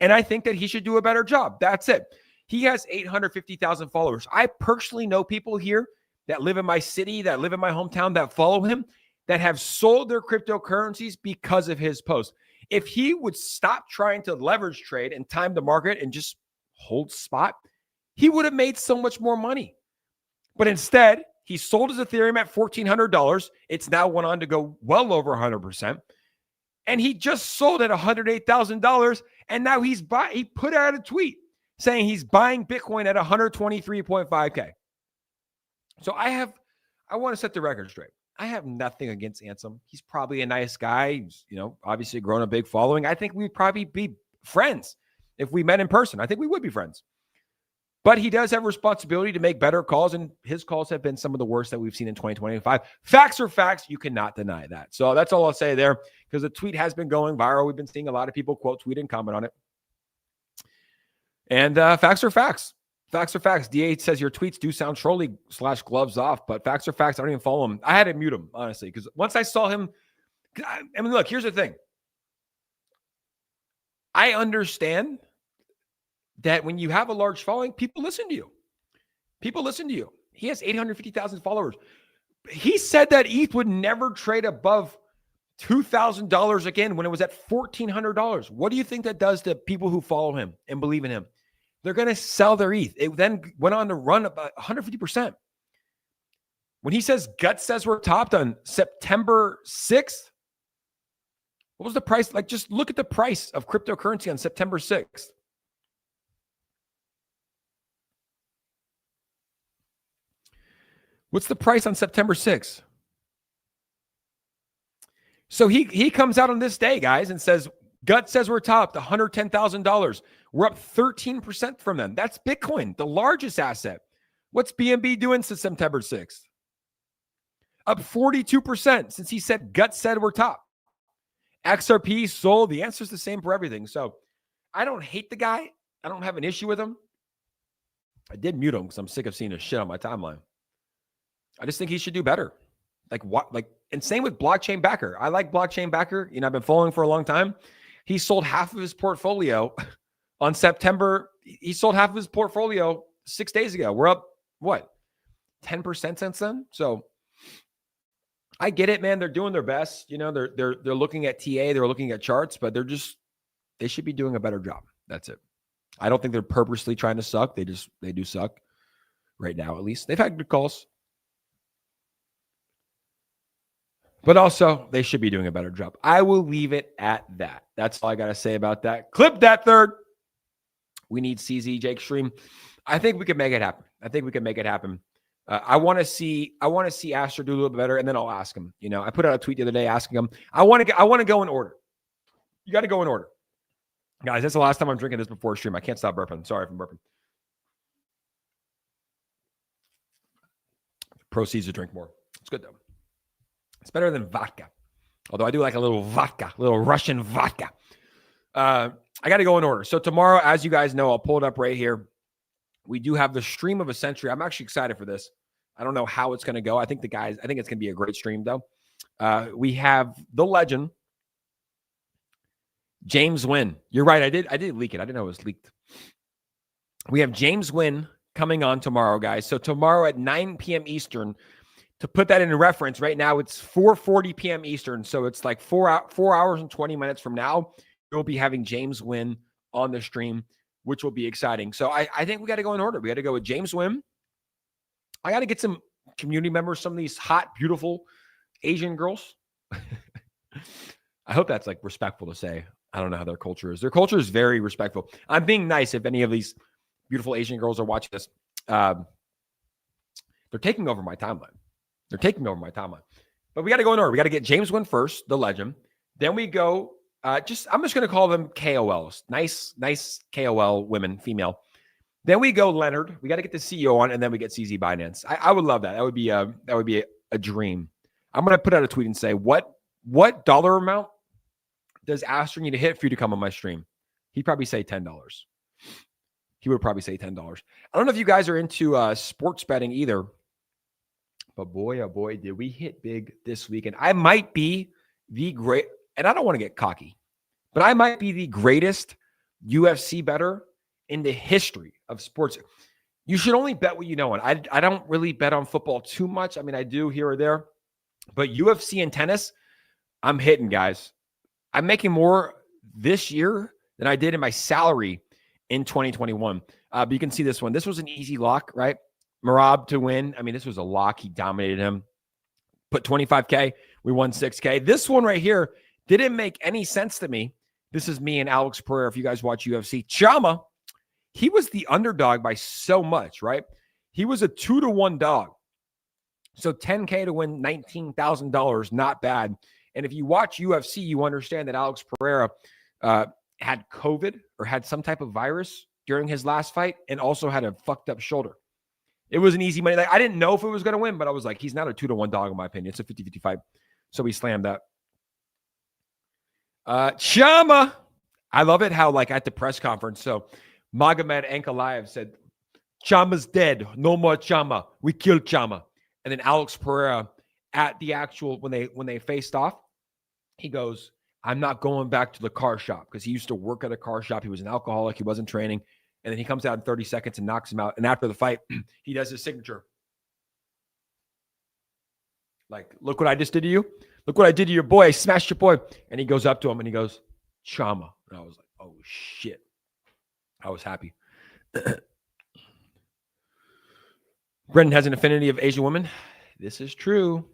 And I think that he should do a better job. That's it. He has 850,000 followers. I personally know people here that live in my city, that live in my hometown, that follow him, that have sold their cryptocurrencies because of his post. If he would stop trying to leverage trade and time the market and just hold spot, he would have made so much more money. But instead, he sold his Ethereum at $1,400. It's now went on to go well over 100%. And he just sold at $108,000. And now he put out a tweet saying he's buying Bitcoin at 123.5K. So I want to set the record straight. I have nothing against Ansem. He's probably a nice guy. He's, obviously grown a big following. I think we'd probably be friends if we met in person. I think we would be friends. But he does have a responsibility to make better calls, and his calls have been some of the worst that we've seen in 2025. Facts are facts. You cannot deny that. So that's all I'll say there, because the tweet has been going viral. We've been seeing a lot of people quote tweet and comment on it. And facts are facts. Facts are facts. D8 says your tweets do sound trolly/gloves off, but facts are facts. I don't even follow him. I had to mute him, honestly, because once I saw him, I mean, look, here's the thing. I understand that when you have a large following, people listen to you. People listen to you. He has 850,000 followers. He said that ETH would never trade above $2,000 again when it was at $1,400. What do you think that does to people who follow him and believe in him? They're going to sell their ETH. It then went on to run about 150%. When he says Gut says we're topped on September 6th, what was the price? Like, just look at the price of cryptocurrency on September 6th. What's the price on September 6th? So he comes out on this day, guys, and says, Gut says we're topped, $110,000. We're up 13% from them. That's Bitcoin, the largest asset. What's BNB doing since September 6th? Up 42% since he said Gut said we're top. XRP sold. The answer is the same for everything. So I don't hate the guy. I don't have an issue with him. I did mute him because I'm sick of seeing his shit on my timeline. I just think he should do better. And same with Blockchain Backer. I like Blockchain Backer. I've been following for a long time. He sold half of his portfolio on September. He sold half of his portfolio 6 days ago. We're up, 10% since then? So I get it, man. They're doing their best. They're looking at TA. They're looking at charts, but they should be doing a better job. That's it. I don't think they're purposely trying to suck. They do suck right now, at least. They've had good calls. But also, they should be doing a better job. I will leave it at that. That's all I got to say about that. Clip that third. We need CZ Jake Stream. I think we can make it happen. I want to see Aster do a little bit better, and then I'll ask him. I put out a tweet the other day asking him. I want to go in order. You got to go in order, guys. That's the last time I'm drinking this before stream. I can't stop burping. Sorry if I'm burping. Proceeds to drink more. It's good though. It's better than vodka. Although I do like a little vodka, a little Russian vodka. I got to go in order. So tomorrow, as you guys know, I'll pull it up right here. We do have the stream of a century. I'm actually excited for this. I don't know how it's going to go. I think it's going to be a great stream though. We have the legend, James Wynn. You're right. I did leak it. I didn't know it was leaked. We have James Wynn coming on tomorrow, guys. So tomorrow at 9 p.m. Eastern. To put that in reference, right now it's 4:40 p.m. Eastern, so it's like 4 hours and 20 minutes from now. We'll be having James Wynn on the stream, which will be exciting. So I think we got to go in order. We got to go with James Wynn. I got to get some community members, some of these hot, beautiful Asian girls. I hope that's like respectful to say. I don't know how their culture is. Their culture is very respectful. I'm being nice if any of these beautiful Asian girls are watching this. They're taking over my timeline. But we got to go in order. We got to get James Wynn first, the legend. Then we go, I'm just going to call them KOLs. Nice KOL women, female. Then we go Leonard. We got to get the CEO on, and then we get CZ Binance. I would love that. That would be a dream. I'm going to put out a tweet and say, what dollar amount does Aster need to hit for you to come on my stream? He'd probably say $10. He would probably say $10. I don't know if you guys are into sports betting either. But boy, oh boy, did we hit big this weekend. I might be the great, and I don't want to get cocky, but I might be the greatest UFC bettor in the history of sports. You should only bet what you know on. I don't really bet on football too much. I mean, I do here or there. But UFC and tennis, I'm hitting, guys. I'm making more this year than I did in my salary in 2021. But you can see this one. This was an easy lock, right? Marab to win. I mean, this was a lock. He dominated him. Put 25K. We won 6K. This one right here didn't make any sense to me. This is me and Alex Pereira. If you guys watch UFC, Chama, he was the underdog by so much, right? He was a 2-1 dog. So 10K to win $19,000, not bad. And if you watch UFC, you understand that Alex Pereira had COVID or had some type of virus during his last fight and also had a fucked up shoulder. It was an easy money. Like, I didn't know if it was going to win, but I was like, he's not a 2-1 dog in my opinion. It's a 50-50 fight. So we slammed that. Chama. I love it how, like, at the press conference, so Magomed Ankalaev said, Chama's dead. No more Chama. We killed Chama. And then Alex Pereira at the actual, when they faced off, he goes, I'm not going back to the car shop, because he used to work at a car shop. He was an alcoholic. He wasn't training. And then he comes out in 30 seconds and knocks him out. And after the fight, he does his signature. Like, look what I just did to you. Look what I did to your boy. I smashed your boy. And he goes up to him and he goes, Chama. And I was like, oh, shit. I was happy. Brendan has an affinity of Asian women. This is true.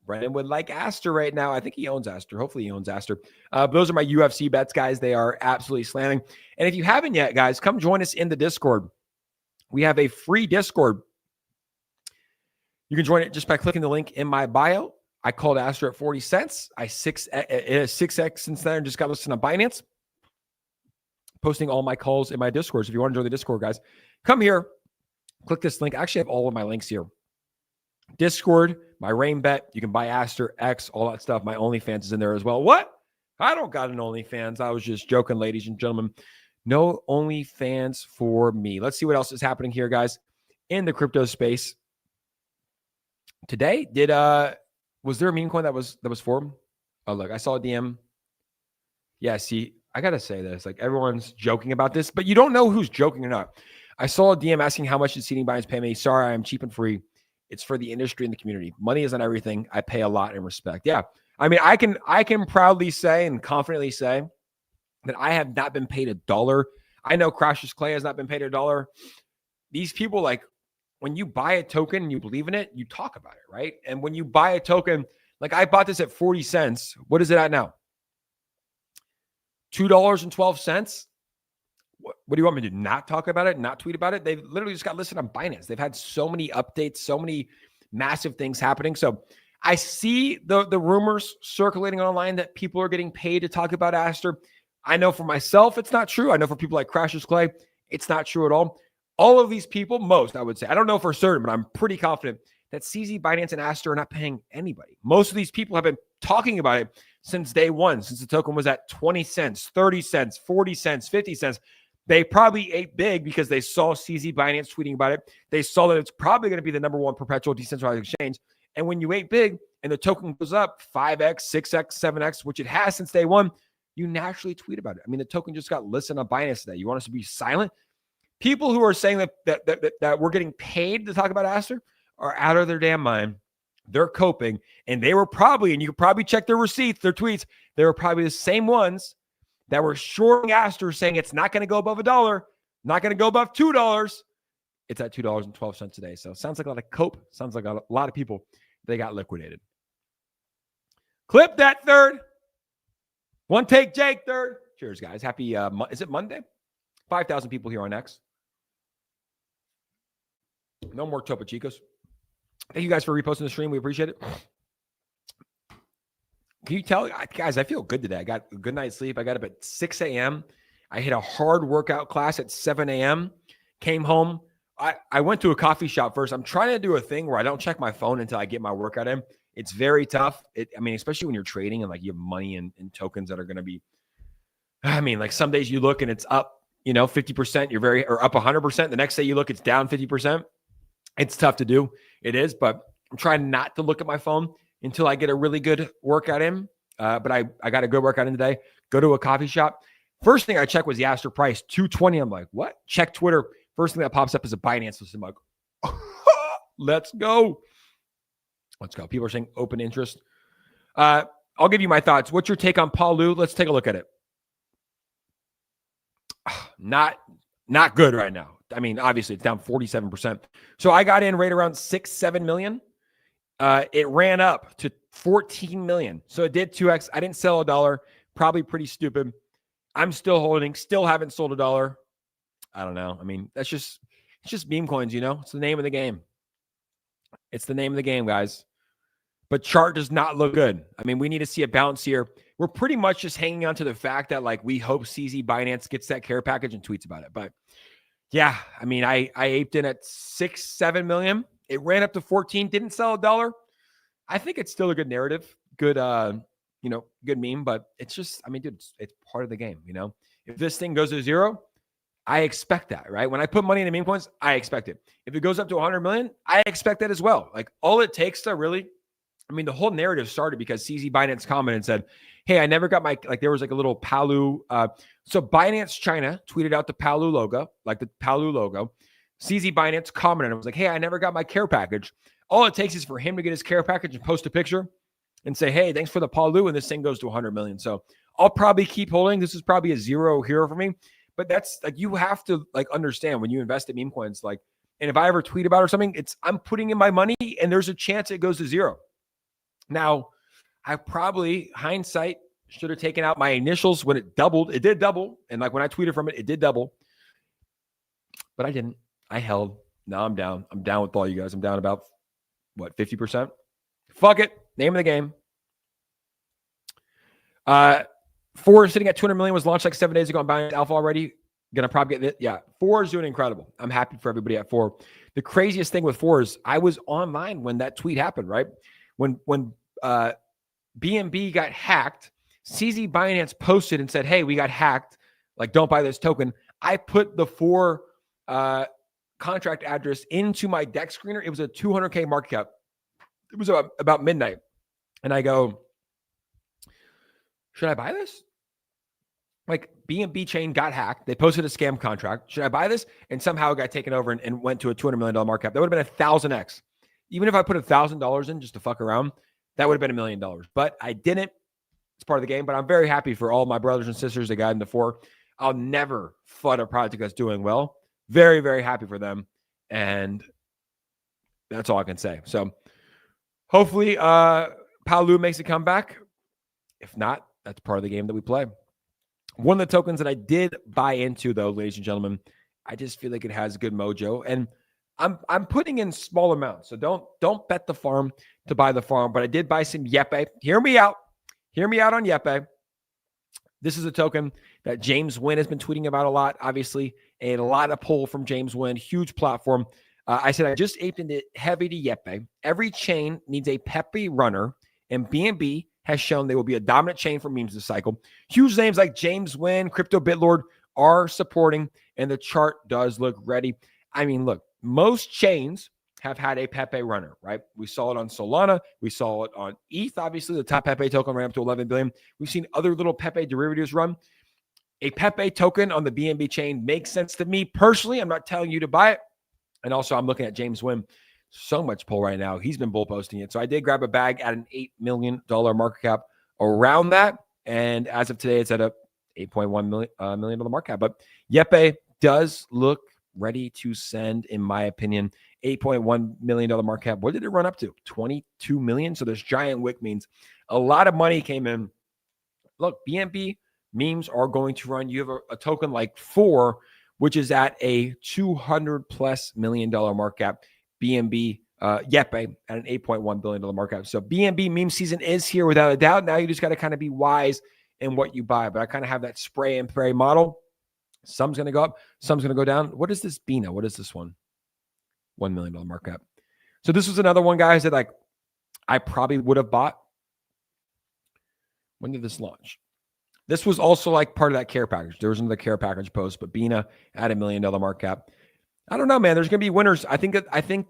Brendan would like ASTER right now. I think he owns ASTER. Hopefully he owns ASTER. Those are my UFC bets, guys. They are absolutely slamming. And if you haven't yet, guys, come join us in the Discord. We have a free Discord. You can join it just by clicking the link in my bio. I called ASTER at 40 cents. It is 6x since then. Just got listed on Binance. Posting all my calls in my Discord. So if you want to join the Discord, guys, come here. Click this link. I actually have all of my links here. Discord, my rain bet. You can buy ASTER, X, all that stuff. My OnlyFans is in there as well. What? I don't got an OnlyFans. I was just joking, ladies and gentlemen. No OnlyFans for me. Let's see what else is happening here, guys, in the crypto space. Today, was there a meme coin that was formed? Oh, look, I saw a DM. Yeah, see, I got to say this. Like, everyone's joking about this, but you don't know who's joking or not. I saw a DM asking how much did seeding Binance pay me. Sorry, I'm cheap and free. It's for the industry and the community. Money isn't everything. I pay a lot in respect. Yeah. I mean, I can proudly say and confidently say that I have not been paid $1. I know Crashes Clay has not been paid $1. These people, like, when you buy a token and you believe in it, you talk about it, right? And when you buy a token, like I bought this at 40 cents. What is it at now? $2.12. What do you want me to do? Not talk about it? Not tweet about it? They've literally just got listed on Binance. They've had so many updates, so many massive things happening. So I see the rumors circulating online that people are getting paid to talk about ASTER. I know for myself, it's not true. I know for people like Crashes Clay, it's not true at all. All of these people, most, I would say, I don't know for certain, but I'm pretty confident that CZ, Binance, and ASTER are not paying anybody. Most of these people have been talking about it since day one, since the token was at 20 cents, 30 cents, 40 cents, 50 cents. They probably ate big because they saw CZ Binance tweeting about it. They saw that it's probably going to be the #1 perpetual decentralized exchange. And when you ate big and the token goes up 5x, 6x, 7x, which it has since day one, you naturally tweet about it. I mean, the token just got listed on Binance today. You want us to be silent? People who are saying that we're getting paid to talk about ASTER are out of their damn mind. They're coping. And they were probably, and you could probably check their receipts, their tweets, they were probably the same ones that were shorting ASTER, saying it's not going to go above $1, not going to go above $2. It's at $2.12 today. So it sounds like a lot of cope. Sounds like a lot of people, they got liquidated. Clip that third. One take, Jake, third. Cheers, guys. Happy, is it Monday? 5,000 people here on X. No more Topo Chicos. Thank you guys for reposting the stream. We appreciate it. Can you tell, guys, I feel good today. I got a good night's sleep. I got up at 6 a.m. I hit a hard workout class at 7 a.m. Came home. I went to a coffee shop first. I'm trying to do a thing where I don't check my phone until I get my workout in. It's very tough. I mean, especially when you're trading and like you have money in tokens that are going to be, I mean, like some days you look and it's up, 50%, or up 100%. The next day you look, it's down 50%. It's tough to do. It is, but I'm trying not to look at my phone until I get a really good workout in. But I got a good workout in today. Go to a coffee shop. First thing I checked was the ASTER price, $2.20. I'm like, what? Check Twitter. First thing that pops up is a Binance list. I'm like, let's go. Let's go. People are saying open interest. I'll give you my thoughts. What's your take on Palu? Let's take a look at it. Not good right now. I mean, obviously it's down 47%. So I got in right around 6-7 million. It ran up to 14 million. So it did 2x. I didn't sell $1. Probably pretty stupid. I'm still holding, still haven't sold $1. I don't know. I mean, it's just meme coins, you know? It's the name of the game. It's the name of the game, guys. But chart does not look good. I mean, we need to see a bounce here. We're pretty much just hanging on to the fact that, like, we hope CZ Binance gets that care package and tweets about it. But yeah, I mean, I aped in at 6-7 million. It ran up to 14, didn't sell $1. I think it's still a good narrative, good, good meme, but it's just, I mean, dude, it's part of the game, you know? If this thing goes to 0, I expect that, right? When I put money into meme coins, I expect it. If it goes up to 100 million, I expect that as well. Like, all it takes to really, I mean, the whole narrative started because CZ Binance commented and said, hey, I never got my, like, there was like a little Palu. So Binance China tweeted out the Palu logo, like the Palu logo. CZ Binance commented and was like, hey, I never got my care package. All it takes is for him to get his care package and post a picture and say, hey, thanks for the Palu. And this thing goes to 100 million. So I'll probably keep holding. This is probably a 0 here for me. But that's like, you have to like understand when you invest in meme coins, like, and if I ever tweet about it or something, I'm putting in my money and there's a chance it goes to 0. Now, I probably, hindsight, should have taken out my initials when it doubled. It did double. And like when I tweeted from it, it did double. But I didn't. I held. Now I'm down. I'm down with all you guys. I'm down about, 50%? Fuck it. Name of the game. 4 sitting at 200 million was launched like 7 days ago on Binance Alpha already. Gonna probably get it. Yeah, 4 is doing incredible. I'm happy for everybody at 4. The craziest thing with 4 is I was online when that tweet happened, right? When BNB got hacked, CZ Binance posted and said, hey, we got hacked. Like, don't buy this token. I put the 4 contract address into my deck screener. It was a 200K market cap. It was about midnight. And I go, should I buy this? Like, BNB chain got hacked. They posted a scam contract. Should I buy this? And somehow it got taken over and went to a $200 million market cap. That would have been 1,000x. Even if I put $1,000 in just to fuck around, that would have been $1 million. But I didn't. It's part of the game. But I'm very happy for all my brothers and sisters that got into 4. I'll never FUD a project that's doing well. Very, very happy for them. And that's all I can say. So hopefully Palu makes a comeback. If not, that's part of the game that we play. One of the tokens that I did buy into, though, ladies and gentlemen, I just feel like it has good mojo. And I'm putting in small amounts. So don't bet the farm to buy the farm. But I did buy some Yepe. Hear me out. Hear me out on Yepe. This is a token that James Nguyen has been tweeting about a lot, obviously. A lot of pull from James Nguyen. Huge platform. I said I just aped into heavy to Yepe. Every chain needs a peppy runner, and BNB has shown they will be a dominant chain for memes this cycle. Huge names like James Nguyen, Crypto BitLord are supporting, and the chart does look ready. I mean, look, most chains have had a Pepe runner, right? We saw it on Solana. We saw it on ETH. Obviously, the top Pepe token ran up to 11 billion. We've seen other little Pepe derivatives run. A Pepe token on the BNB chain makes sense to me personally. I'm not telling you to buy it. And also, I'm looking at James Nguyen. So much pull right now. He's been bull posting it. So I did grab a bag at an $8 million market cap around that. And as of today, it's at a $8.1 million market cap. But Yepe does look ready to send, in my opinion. $8.1 million market cap. What did it run up to? 22 million. So this giant wick means a lot of money came in. Look, BNB memes are going to run. You have a token like 4, which is at a $200+ million market cap. BNB Yepe at an $8.1 billion market cap. So BNB meme season is here without a doubt. Now you just got to kind of be wise in what you buy. But I kind of have that spray and pray model. Some's going to go up. Some's going to go down. What is this Bina? What is this one? $1 million market cap. So this was another one, guys, that like I probably would have bought. When did this launch? This was also like part of that care package. There was another care package post, but Bina at $1 million market cap. I don't know, man. There's going to be winners. I think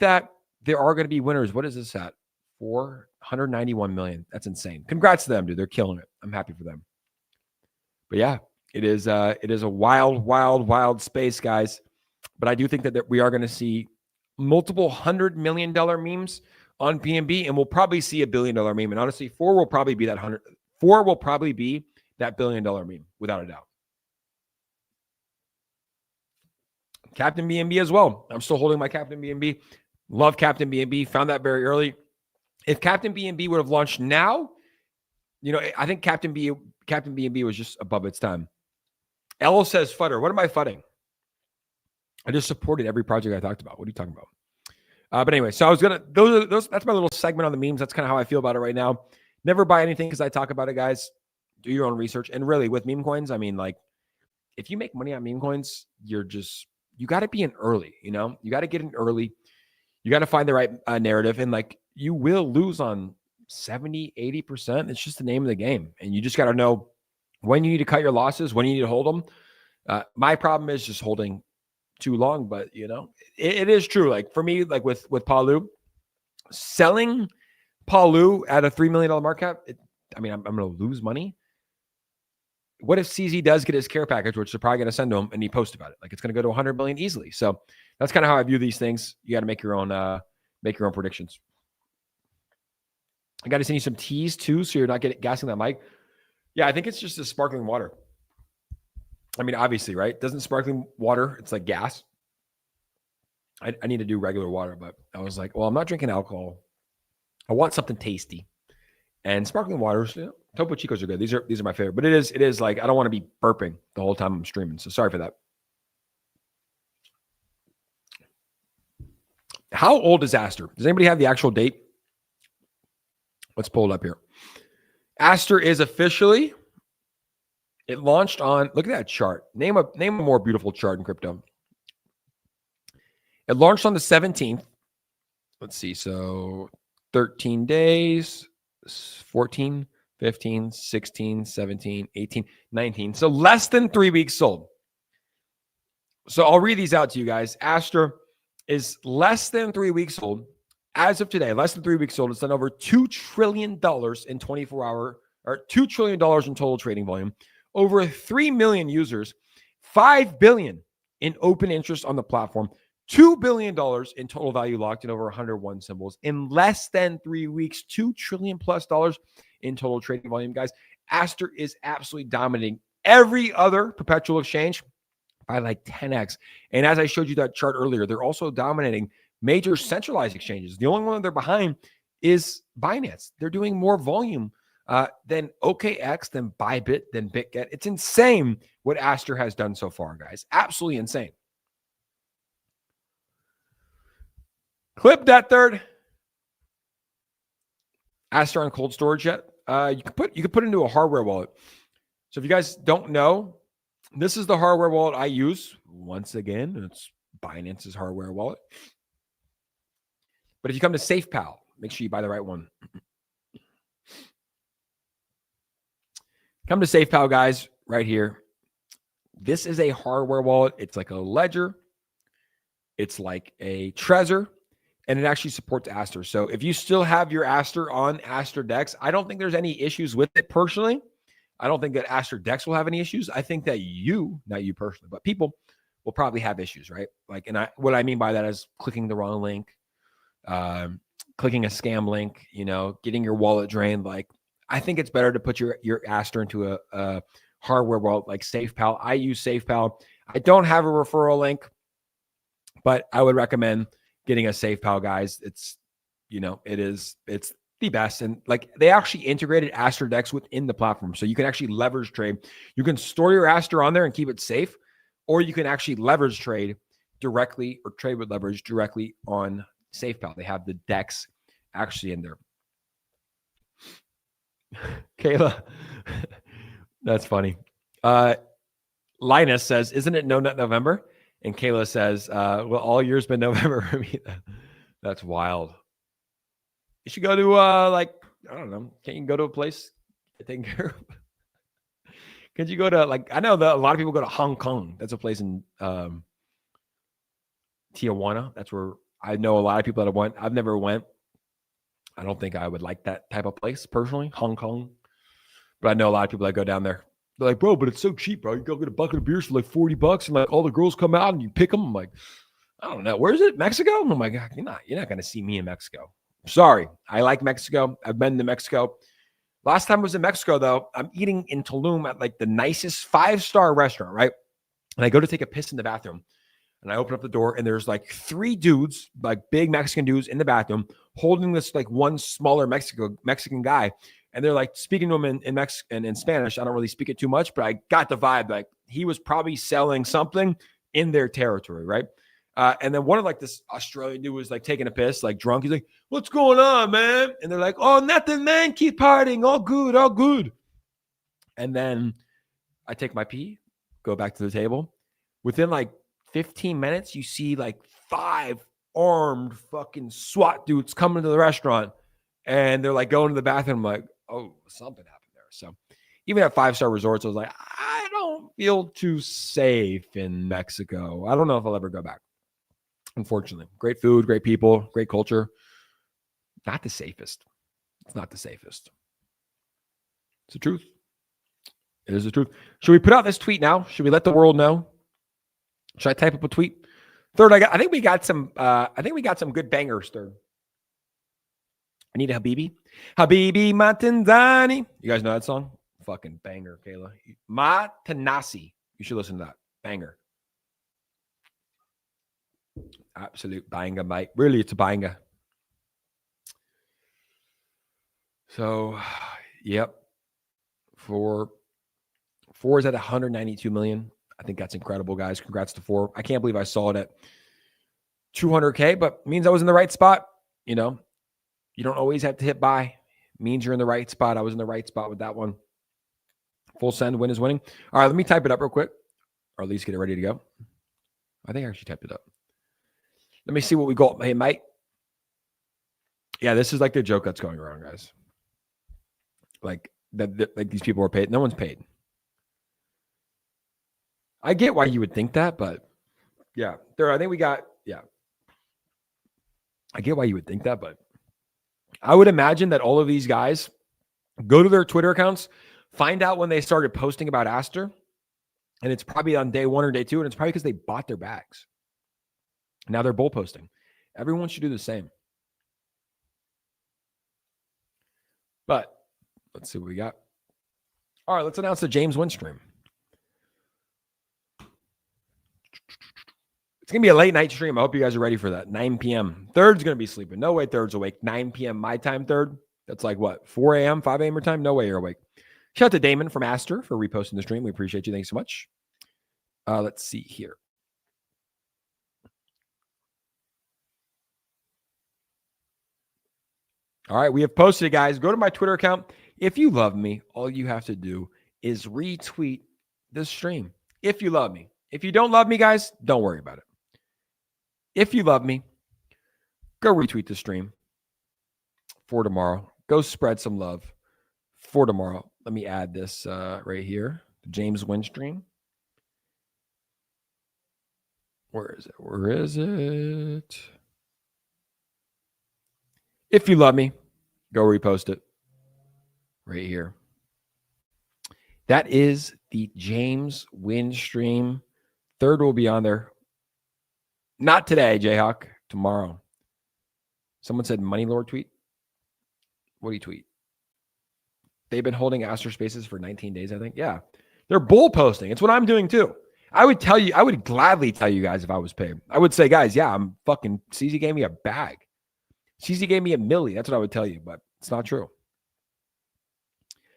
that there are going to be winners. What is this at? 491 million. That's insane. Congrats to them, dude. They're killing it. I'm happy for them. But yeah, it is a wild, wild, wild space, guys. But I do think that we are going to see multiple $100 million memes on BNB, and we'll probably see $1 billion meme. And honestly, 4 will probably be that 4 will probably be that $1 billion meme, without a doubt. Captain BNB as well. I'm still holding my Captain BNB. Love Captain BNB. Found that very early. If Captain BNB would have launched now, I think Captain BNB was just above its time. Ella says, "Futter." What am I fudding? I just supported every project I talked about. What are you talking about? But anyway, so I was gonna those. That's my little segment on the memes. That's kind of how I feel about it right now. Never buy anything because I talk about it, guys. Do your own research. And really, with meme coins, I mean, like, if you make money on meme coins, you got to be in early. You got to get in early. You got to find the right narrative, and like, you will lose on 70, 80%. It's just the name of the game, and you just got to know when you need to cut your losses, when you need to hold them. My problem is just holding too long, but it is true. Like for me, like with Palu, selling Palu at a $3 million market cap, I'm going to lose money. What if CZ does get his care package, which they're probably going to send to him, and he posts about it? Like, it's going to go to 100 million easily. So that's kind of how I view these things. You got to make your own predictions. I got to send you some teas too, so you're not gassing that mic. Yeah, I think it's just the sparkling water. I mean, obviously, right? Doesn't sparkling water, it's like gas. I need to do regular water, but I was like, well, I'm not drinking alcohol. I want something tasty. And sparkling waters, Topo Chicos are good. These are my favorite. But it is like, I don't want to be burping the whole time I'm streaming. So sorry for that. How old is Aster? Does anybody have the actual date? Let's pull it up here. Aster is officially, it launched on, look at that chart. Name a more beautiful chart in crypto. It launched on the 17th. Let's see. So 13 days, 14, 15, 16, 17, 18, 19. So less than 3 weeks sold. So I'll read these out to you guys. Aster is less than 3 weeks old. As of today, less than 3 weeks old. It's done over $2 trillion in 24-hour, or $2 trillion in total trading volume. Over 3 million users, 5 billion in open interest on the platform, $2 billion in total value locked in over 101 symbols in less than 3 weeks, $2 trillion plus in total trading volume, guys. Aster is absolutely dominating every other perpetual exchange by like 10x. And as I showed you that chart earlier, they're also dominating major centralized exchanges. The only one they're behind is Binance. They're doing more volume than OKX, than Bybit, than BitGet. It's insane what Aster has done so far, guys. Absolutely insane. Clip that third. Aster on cold storage yet? You could put into a hardware wallet. So if you guys don't know, this is the hardware wallet I use. Once again, it's Binance's hardware wallet. But if you come to SafePal, make sure you buy the right one. Come to SafePal, guys, right here. This is a hardware wallet. It's like a ledger. It's like a Trezor, and it actually supports Aster. So if you still have your Aster on Aster Dex, I don't think there's any issues with it personally. I don't think that Aster Dex will have any issues. I think that not you personally, but people will probably have issues, right? Like, and what I mean by that is clicking the wrong link, clicking a scam link, getting your wallet drained. Like, I think it's better to put your Aster into a hardware wallet like SafePal. I use SafePal. I don't have a referral link, but I would recommend getting a SafePal, guys. It's the best. And like, they actually integrated Aster Dex within the platform. So you can actually leverage trade. You can store your Aster on there and keep it safe, or you can actually leverage trade directly, or trade with leverage directly on SafePal. They have the Dex actually in there. Kayla, that's funny. Linus says, isn't it No Nut November? And Kayla says, well, all year's been November for me. That's wild. You should go to, I don't know. Can't you go to a place taken care of? Could you go to, I know that a lot of people go to Hong Kong. That's a place in Tijuana. That's where I know a lot of people that have went. I've never went. I don't think I would like that type of place personally, Hong Kong. But I know a lot of people that go down there. They're like, bro, but it's so cheap, bro. You go get a bucket of beers for like $40, and like all the girls come out and you pick them. I'm like, I don't know. Where is it? Mexico? Oh my God, you're not going to see me in Mexico. Sorry. I like Mexico. I've been to Mexico. Last time I was in Mexico, though, I'm eating in Tulum at like the nicest 5-star restaurant, right? And I go to take a piss in the bathroom. And I open up the door, and there's like 3 dudes, like big Mexican dudes in the bathroom, holding this like one smaller Mexican guy. And they're like speaking to him in Spanish. I don't really speak it too much, but I got the vibe like he was probably selling something in their territory, right? And then one of like this Australian dude was like taking a piss, like drunk. He's like, "What's going on, man?" And they're like, "Oh, nothing, man. Keep partying. All good, all good." And then I take my pee, go back to the table. Within like 15 minutes, you see like 5 armed fucking SWAT dudes coming to the restaurant, and they're like going to the bathroom. I'm like, oh, something happened there. So even at 5-star resorts, I was like, I don't feel too safe in Mexico. I don't know if I'll ever go back. Unfortunately, great food, great people, great culture. Not the safest. It's not the safest. It's the truth. It is the truth. Should we put out this tweet now? Should we let the world know? Should I type up a tweet? Third, I think we got some good bangers. Third, I need a Habibi. Habibi Matanzani. You guys know that song? Fucking banger, Kayla. Matanasi. You should listen to that. Banger. Absolute banger, mate. Really, it's a banger. So, yep. Four is at 192 million. I think that's incredible, guys. Congrats to 4. I can't believe I saw it at 200K, but it means I was in the right spot. You know, you don't always have to hit buy. It means you're in the right spot. I was in the right spot with that one. Full send, win is winning. All right, let me type it up real quick, or at least get it ready to go. I think I actually typed it up. Let me see what we got. Hey, mate. Yeah, this is like the joke that's going around, guys. Like like these people are paid. No one's paid. I get why you would think that, but yeah, I think we got, yeah. I get why you would think that, but I would imagine that all of these guys go to their Twitter accounts, find out when they started posting about ASTER, and it's probably on day 1 or day 2, and it's probably because they bought their bags. Now they're bull posting. Everyone should do the same. But let's see what we got. All right, let's announce the James Wynn stream. It's going to be a late night stream. I hope you guys are ready for that. 9 p.m. Third's going to be sleeping. No way Third's awake. 9 p.m. my time, Third. That's like what? 4 a.m., 5 a.m. your time? No way you're awake. Shout out to Damon from ASTER for reposting the stream. We appreciate you. Thanks so much. Let's see here. All right, we have posted it, guys. Go to my Twitter account. If you love me, all you have to do is retweet this stream. If you love me. If you don't love me, guys, don't worry about it. If you love me, go retweet the stream for tomorrow. Go spread some love for tomorrow. Let me add this right here. The James Wynn stream. Where is it? Where is it? If you love me, go repost it right here. That is the James Wynn stream. Third will be on there. Not today, Jayhawk. Tomorrow. Someone said Money Lord tweet. What do you tweet? They've been holding ASTER spaces for 19 days, I think. Yeah. They're bull posting. It's what I'm doing too. I would gladly tell you guys if I was paid. I would say, guys, yeah, I'm fucking, CZ gave me a bag. CZ gave me a milli. That's what I would tell you, but it's not true.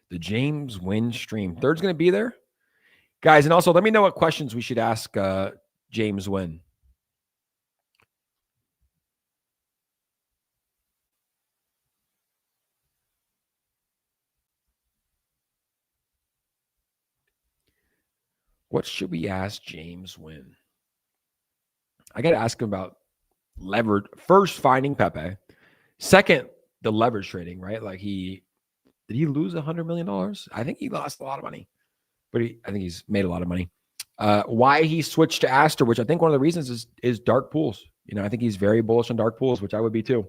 The James Wynn stream. Third's going to be there. Guys, and also let me know what questions we should ask James Wynn. What should we ask James Wynn? I got to ask him about leverage. First, finding Pepe. Second, the leverage trading, right? Like did he lose $100 million? I think he lost a lot of money, but I think he's made a lot of money. Why he switched to ASTER, which I think one of the reasons is dark pools. You know, I think he's very bullish on dark pools, which I would be too.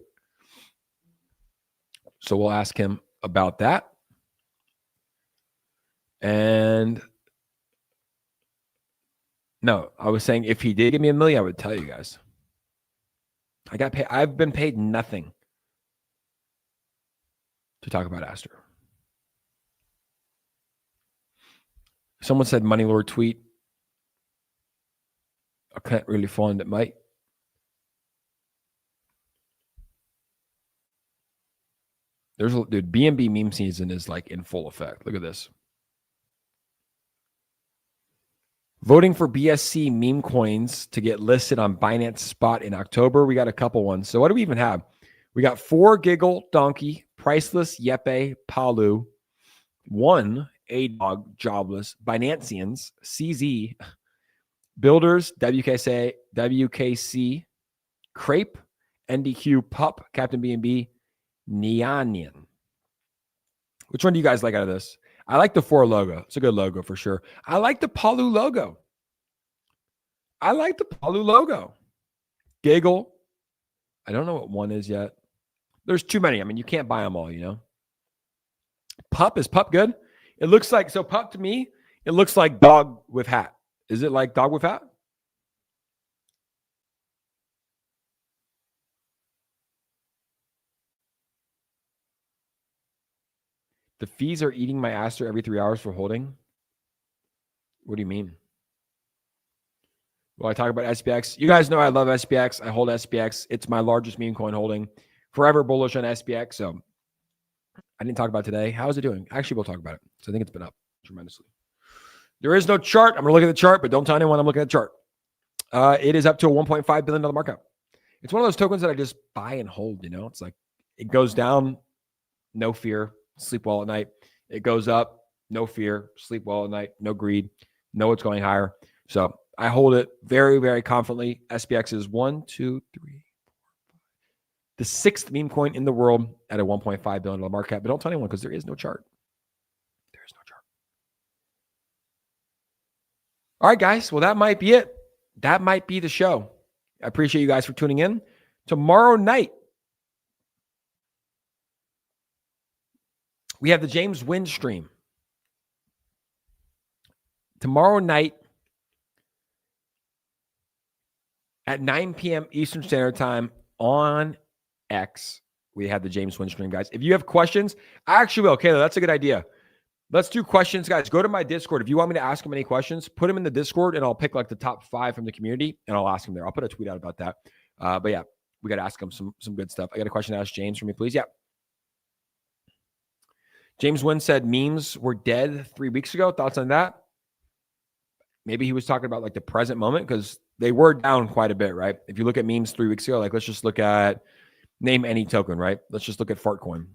So we'll ask him about that. And no, I was saying if he did give me $1 million, I would tell you guys. I got paid. I've been paid nothing to talk about ASTER. Someone said Money Lord tweet. I can't really find it, mate. Dude, BNB meme season is like in full effect. Look at this. Voting for BSC meme coins to get listed on Binance Spot in October. We got a couple ones. So what do we even have? We got 4 Giggle, Donkey, Priceless, Yepe, Palu, 1 A-Dog, Jobless, Binancians, CZ, Builders, WKC, Crepe, NDQ, Pup, Captain BNB, Neonian. Which one do you guys like out of this? I like the 4 logo. It's a good logo for sure. I like the Palu logo. Giggle. I don't know what 1 is yet. There's too many. I mean, you can't buy them all, you know. Pup, is Pup good? It looks like, so Pup to me, it looks like dog with hat. Is it like dog with hat? The fees are eating my Aster every 3 hours for holding. What do you mean? Well, I talk about SPX. You guys know I love SPX. I hold SPX. It's my largest meme coin holding. Forever bullish on SPX. So I didn't talk about it today. How is it doing? Actually, we'll talk about it. So I think it's been up tremendously. There is no chart. I'm going to look at the chart, but don't tell anyone I'm looking at the chart. It is up to a $1.5 billion market. It's one of those tokens that I just buy and hold, you know? It's like it goes down, no fear, sleep well at night. It goes up, no fear, sleep well at night, no greed, know it's going higher. So I hold it very, very confidently. SPX is 1, 2, 3, 4, 5. The 6th meme coin in the world at a $1.5 billion market cap. But don't tell anyone because there is no chart. There is no chart. All right, guys. Well, that might be it. That might be the show. I appreciate you guys for tuning in. Tomorrow night, we have the James Wynn stream. Tomorrow night at 9 p.m. Eastern Standard Time on X, we have the James Wynn stream, guys. If you have questions, I actually will. Okay, that's a good idea. Let's do questions, guys. Go to my Discord. If you want me to ask them any questions, put them in the Discord, and I'll pick like the top 5 from the community, and I'll ask them there. I'll put a tweet out about that. But yeah, we got to ask them some good stuff. I got a question to ask James for me, please. Yeah. James Wynn said memes were dead 3 weeks ago. Thoughts on that? Maybe he was talking about like the present moment because they were down quite a bit, right? If you look at memes 3 weeks ago, like let's just look at name any token, right? Let's just look at Fartcoin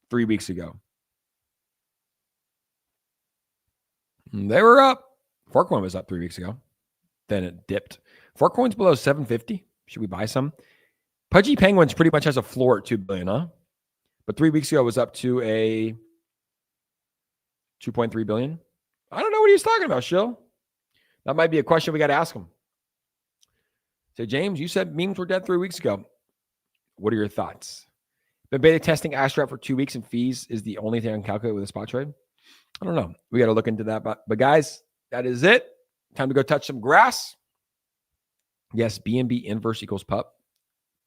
3 weeks ago. They were up. Fartcoin was up 3 weeks ago. Then it dipped. Fartcoin's below 750. Should we buy some? Pudgy Penguins pretty much has a floor at 2 billion, huh? But 3 weeks ago it was up to a 2.3 billion. I don't know what he's talking about, Shill. That might be a question we got to ask him. So, James, you said memes were dead 3 weeks ago. What are your thoughts? Been beta testing ASTER for 2 weeks and fees is the only thing I can calculate with a spot trade. I don't know. We got to look into that. But guys, that is it. Time to go touch some grass. Yes, BNB inverse equals pup.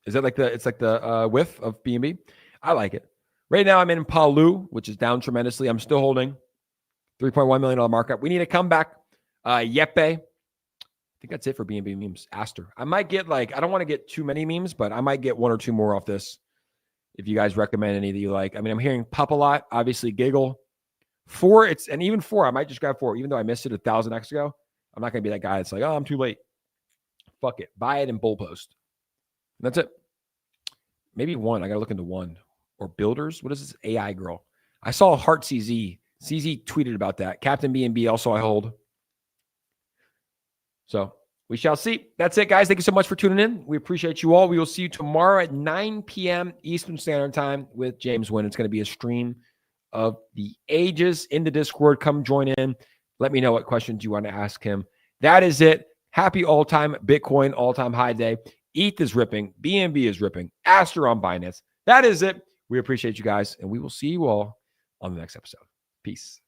Is that like the width of BNB? I like it. Right now I'm in Palu, which is down tremendously. I'm still holding $3.1 million markup. We need a comeback. Yepe. I think that's it for BNB memes. Aster. I might get like, I don't want to get too many memes, but I might get 1 or 2 more off this. If you guys recommend any that you like. I mean, I'm hearing Pup a lot. Obviously, Giggle. 4, and even 4, I might just grab 4. Even though I missed it 1,000x ago, I'm not going to be that guy that's like, oh, I'm too late. Fuck it. Buy it and bull post. And that's it. Maybe 1. I got to look into 1. Or Builders. What is this AI girl? I saw Heart CZ. CZ tweeted about that. Captain BNB also I hold. So we shall see. That's it, guys. Thank you so much for tuning in. We appreciate you all. We will see you tomorrow at 9 p.m. Eastern Standard Time with James Wynn. It's going to be a stream of the ages in the Discord. Come join in. Let me know what questions you want to ask him. That is it. Happy all-time Bitcoin, all-time high day. ETH is ripping. BNB is ripping. Aster on Binance. That is it. We appreciate you guys, and we will see you all on the next episode. Peace.